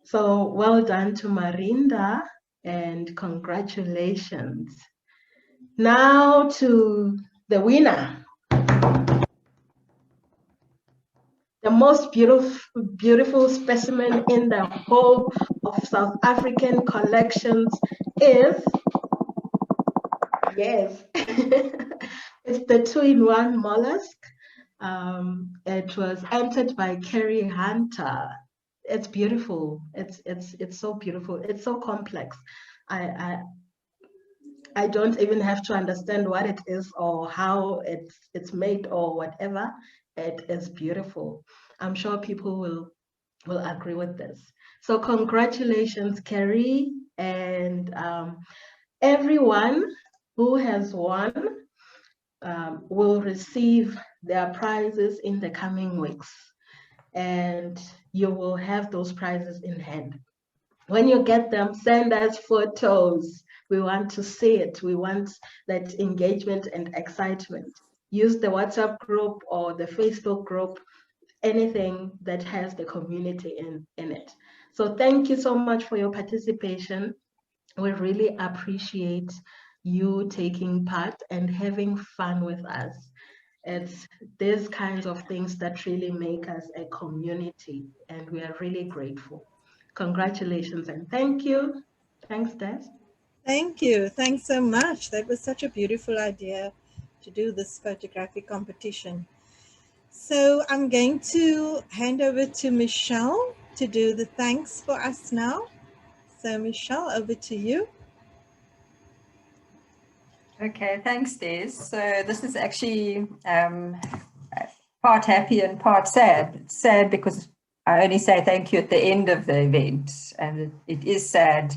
So well done to Marinda and congratulations. Now to the winner. The most beautiful specimen in the whole of South African collections is, yes, it's the 2-in-1 mollusk. It was entered by Kerry Hunter. It's beautiful. It's so beautiful. It's so complex. I don't even have to understand what it is or how it's made or whatever. It is beautiful. I'm sure people will agree with this. So congratulations, Kerry, and everyone who has won will receive their prizes in the coming weeks, and you will have those prizes in hand. When you get them, send us photos. We want to see it. We want that engagement and excitement. Use the WhatsApp group or the Facebook group, anything that has the community in it. So thank you so much for your participation. We really appreciate you taking part and having fun with us. It's these kinds of things that really make us a community, and we are really grateful. Congratulations and thank you. Thanks, Des. Thank you. Thanks so much. That was such a beautiful idea to do this photographic competition. So I'm going to hand over to Michelle to do the thanks for us now. So Michelle, over to you. Okay, thanks, Des. So this is actually part happy and part sad. It's sad because I only say thank you at the end of the event, and it is sad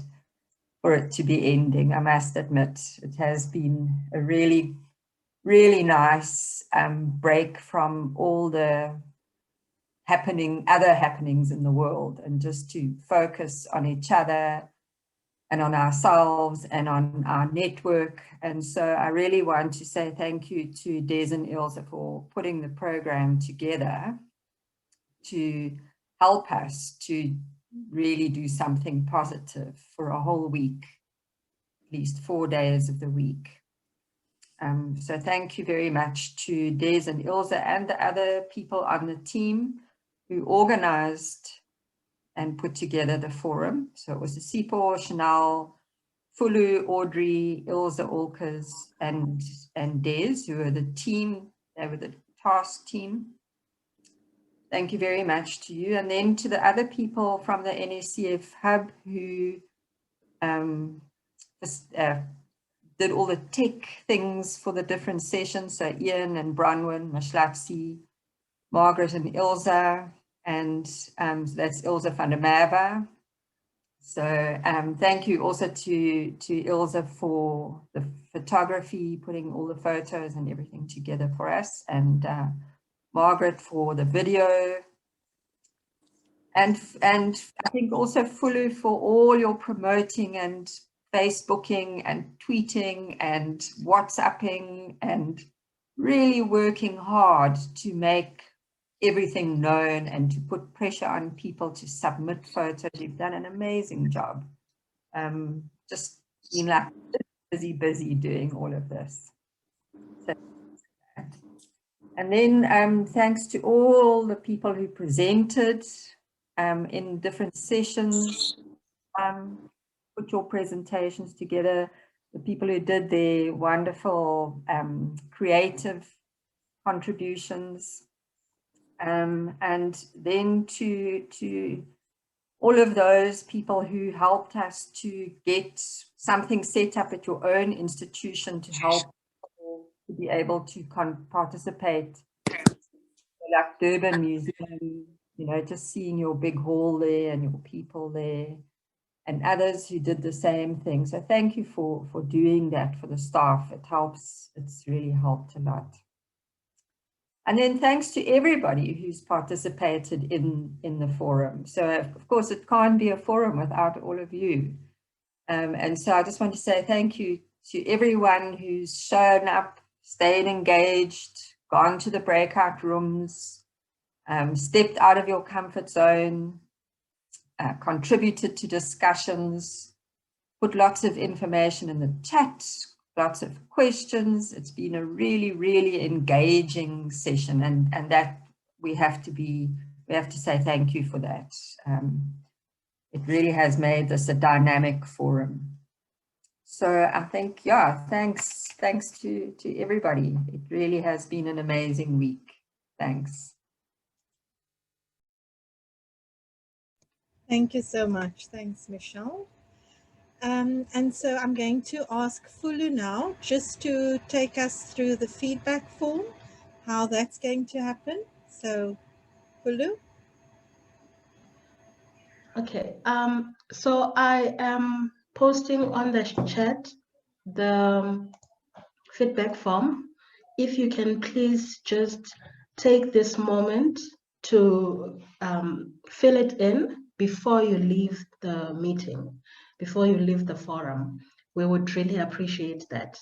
for it to be ending, I must admit. It has been a really, really nice break from all the other happenings in the world, and just to focus on each other and on ourselves and on our network. And so I really want to say thank you to Des and Ilse for putting the program together to help us to really do something positive for a whole week, at least 4 days of the week. So thank you very much to Des and Ilse and the other people on the team who organized and put together the forum. So it was the Sipho, Chanel, Fulu, Audrey, Ilse Olkers, and Des, who were the team. They were the task team. Thank you very much to you. And then to the other people from the NSCF hub who did all the tech things for the different sessions. So Ian and Bronwyn, Mashlapsi, Margaret and Ilse, and that's Ilse van der Merwe. So thank you also to Ilse for the photography, putting all the photos and everything together for us, and Margaret for the video, and I think also Fulu for all your promoting and Facebooking and tweeting and WhatsApping and really working hard to make everything known and to put pressure on people to submit photos. You've done an amazing job. Just been like busy doing all of this. So, and then thanks to all the people who presented in different sessions, put your presentations together, the people who did their wonderful creative contributions, and then to all of those people who helped us to get something set up at your own institution to help people to be able to participate, like Durban Museum, you know, just seeing your big hall there and your people there, and others who did the same thing. So thank you for doing that for the staff. It helps, it's really helped a lot. And then thanks to everybody who's participated in the forum. So of course it can't be a forum without all of you. And so I just want to say thank you to everyone who's shown up, stayed engaged, gone to the breakout rooms, stepped out of your comfort zone, contributed to discussions, put lots of information in the chat, lots of questions. It's been a really engaging session, and that we have to say thank you for that. It really has made this a dynamic forum. So I think, yeah, thanks to everybody. It really has been an amazing week. Thanks. Thank you so much. Thanks, Michelle. And so I'm going to ask Fulu now just to take us through the feedback form, how that's going to happen. So Fulu. Okay, so I am posting on the chat the feedback form. If you can please just take this moment to fill it in before you leave the meeting, before you leave the forum. We would really appreciate that.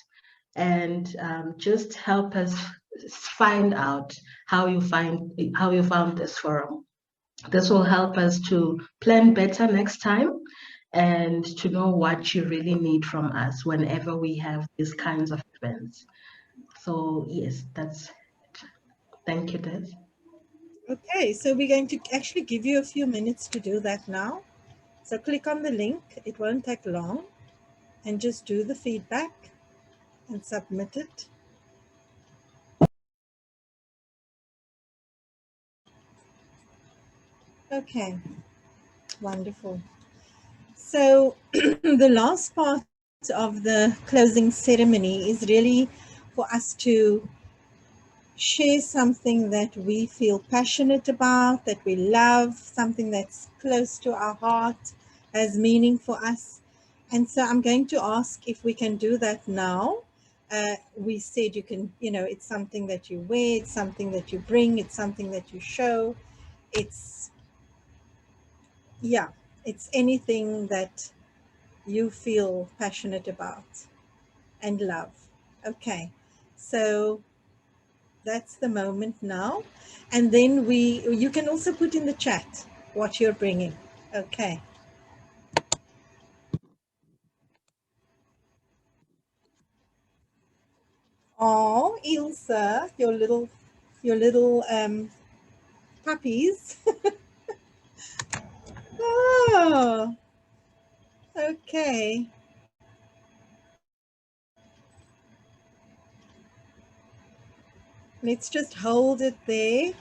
And just help us find out how you found this forum. This will help us to plan better next time and to know what you really need from us whenever we have these kinds of events. So yes, that's it. Thank you, Des. Okay, so we're going to actually give you a few minutes to do that now. So click on the link, it won't take long, and just do the feedback and submit it. Okay, wonderful. So the last part of the closing ceremony is really for us to share something that we feel passionate about, that we love, something that's close to our heart, has meaning for us. And so I'm going to ask if we can do that now. We said you can, you know, it's something that you wear, it's something that you bring, it's something that you show. It's, yeah, it's anything that you feel passionate about and love. Okay, so that's the moment now. And then you can also put in the chat what you're bringing. Okay. Oh, Ilse, your little puppies. Oh, okay. Let's just hold it there.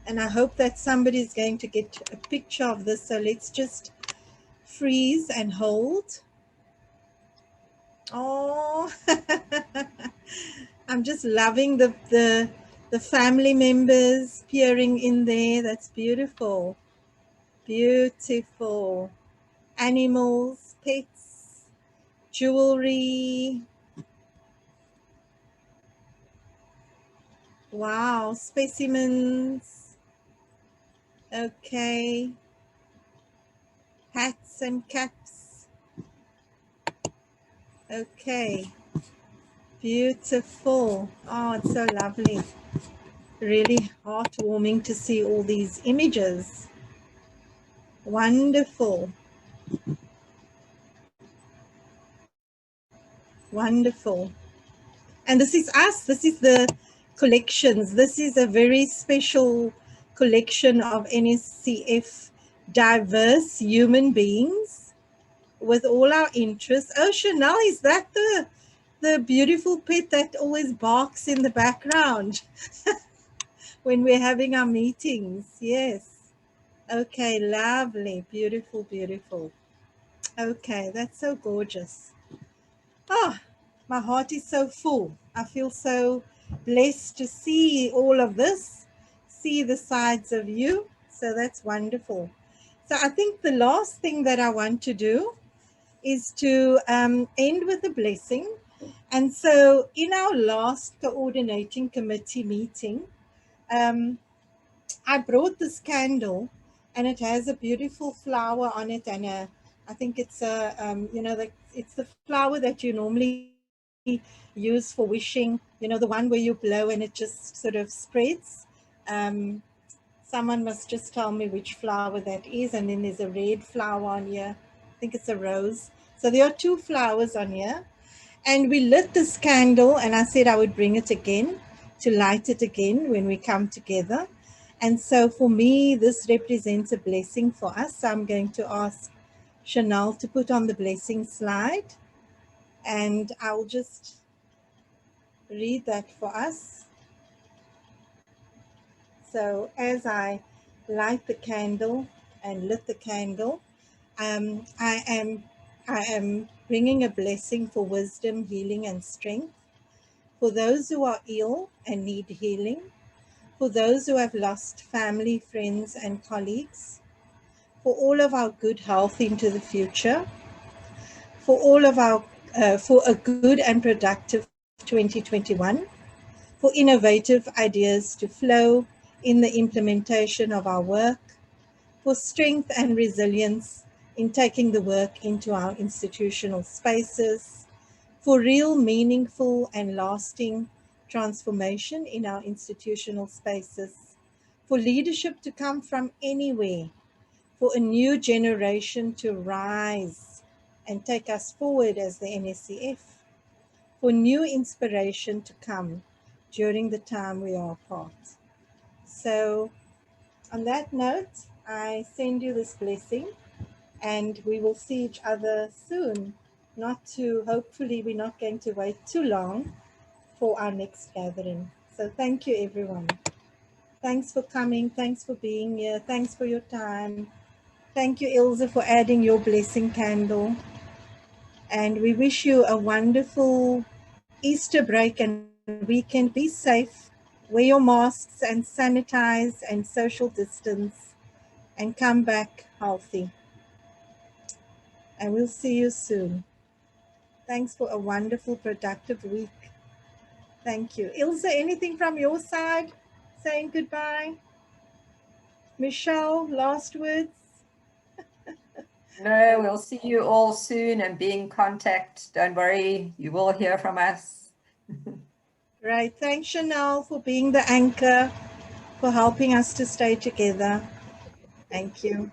And I hope that somebody's going to get a picture of this. So let's just freeze and hold. Oh, I'm just loving the family members peering in there. That's beautiful. Beautiful. Animals, pets, jewelry. Wow, specimens. Okay. Hats and caps. Okay. Beautiful. Oh, it's so lovely. Really heartwarming to see all these images. Wonderful. Wonderful. And this is us. This is the collections. This is a very special collection of NSCF diverse human beings with all our interests. Oh, Chanel, is that the beautiful pet that always barks in the background when we're having our meetings? Yes. Okay, lovely. Beautiful, beautiful. Okay, that's so gorgeous. Oh, my heart is so full. I feel so blessed to see all of this, see the sides of you. So that's wonderful. So I think the last thing that I want to do is to end with a blessing. And so in our last coordinating committee meeting, I brought this candle and it has a beautiful flower on it, and I think it's a, it's the flower that you normally use for wishing, the one where you blow and it just sort of spreads. Someone must just tell me which flower that is. And then there's a red flower on here. I think it's a rose. So there are two flowers on here. And we lit this candle and I said I would bring it again to light it again when we come together. And so for me, this represents a blessing for us. So I'm going to ask Chanel to put on the blessing slide. And I'll just read that for us. So as I light the candle and lit the candle, I am bringing a blessing for wisdom, healing, and strength for those who are ill and need healing, for those who have lost family, friends, and colleagues, for all of our good health into the future, for all of our for a good and productive 2021, for innovative ideas to flow in the implementation of our work, for strength and resilience in taking the work into our institutional spaces, for real, meaningful, and lasting transformation in our institutional spaces, for leadership to come from anywhere, for a new generation to rise and take us forward as the NSCF, for new inspiration to come during the time we are apart. So on that note, I send you this blessing and we will see each other soon. Hopefully we're not going to wait too long for our next gathering. So thank you, everyone. Thanks for coming. Thanks for being here. Thanks for your time. Thank you, Ilse, for adding your blessing candle. And we wish you a wonderful Easter break and weekend. Be safe. Wear your masks and sanitize and social distance and come back healthy. And we'll see you soon. Thanks for a wonderful, productive week. Thank you. Ilse, anything from your side? Saying goodbye? Michelle, last words? No, we'll see you all soon and be in contact. Don't worry, you will hear from us. Right. Thanks, Chanel, for being the anchor, for helping us to stay together. Thank you.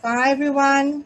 Bye, everyone.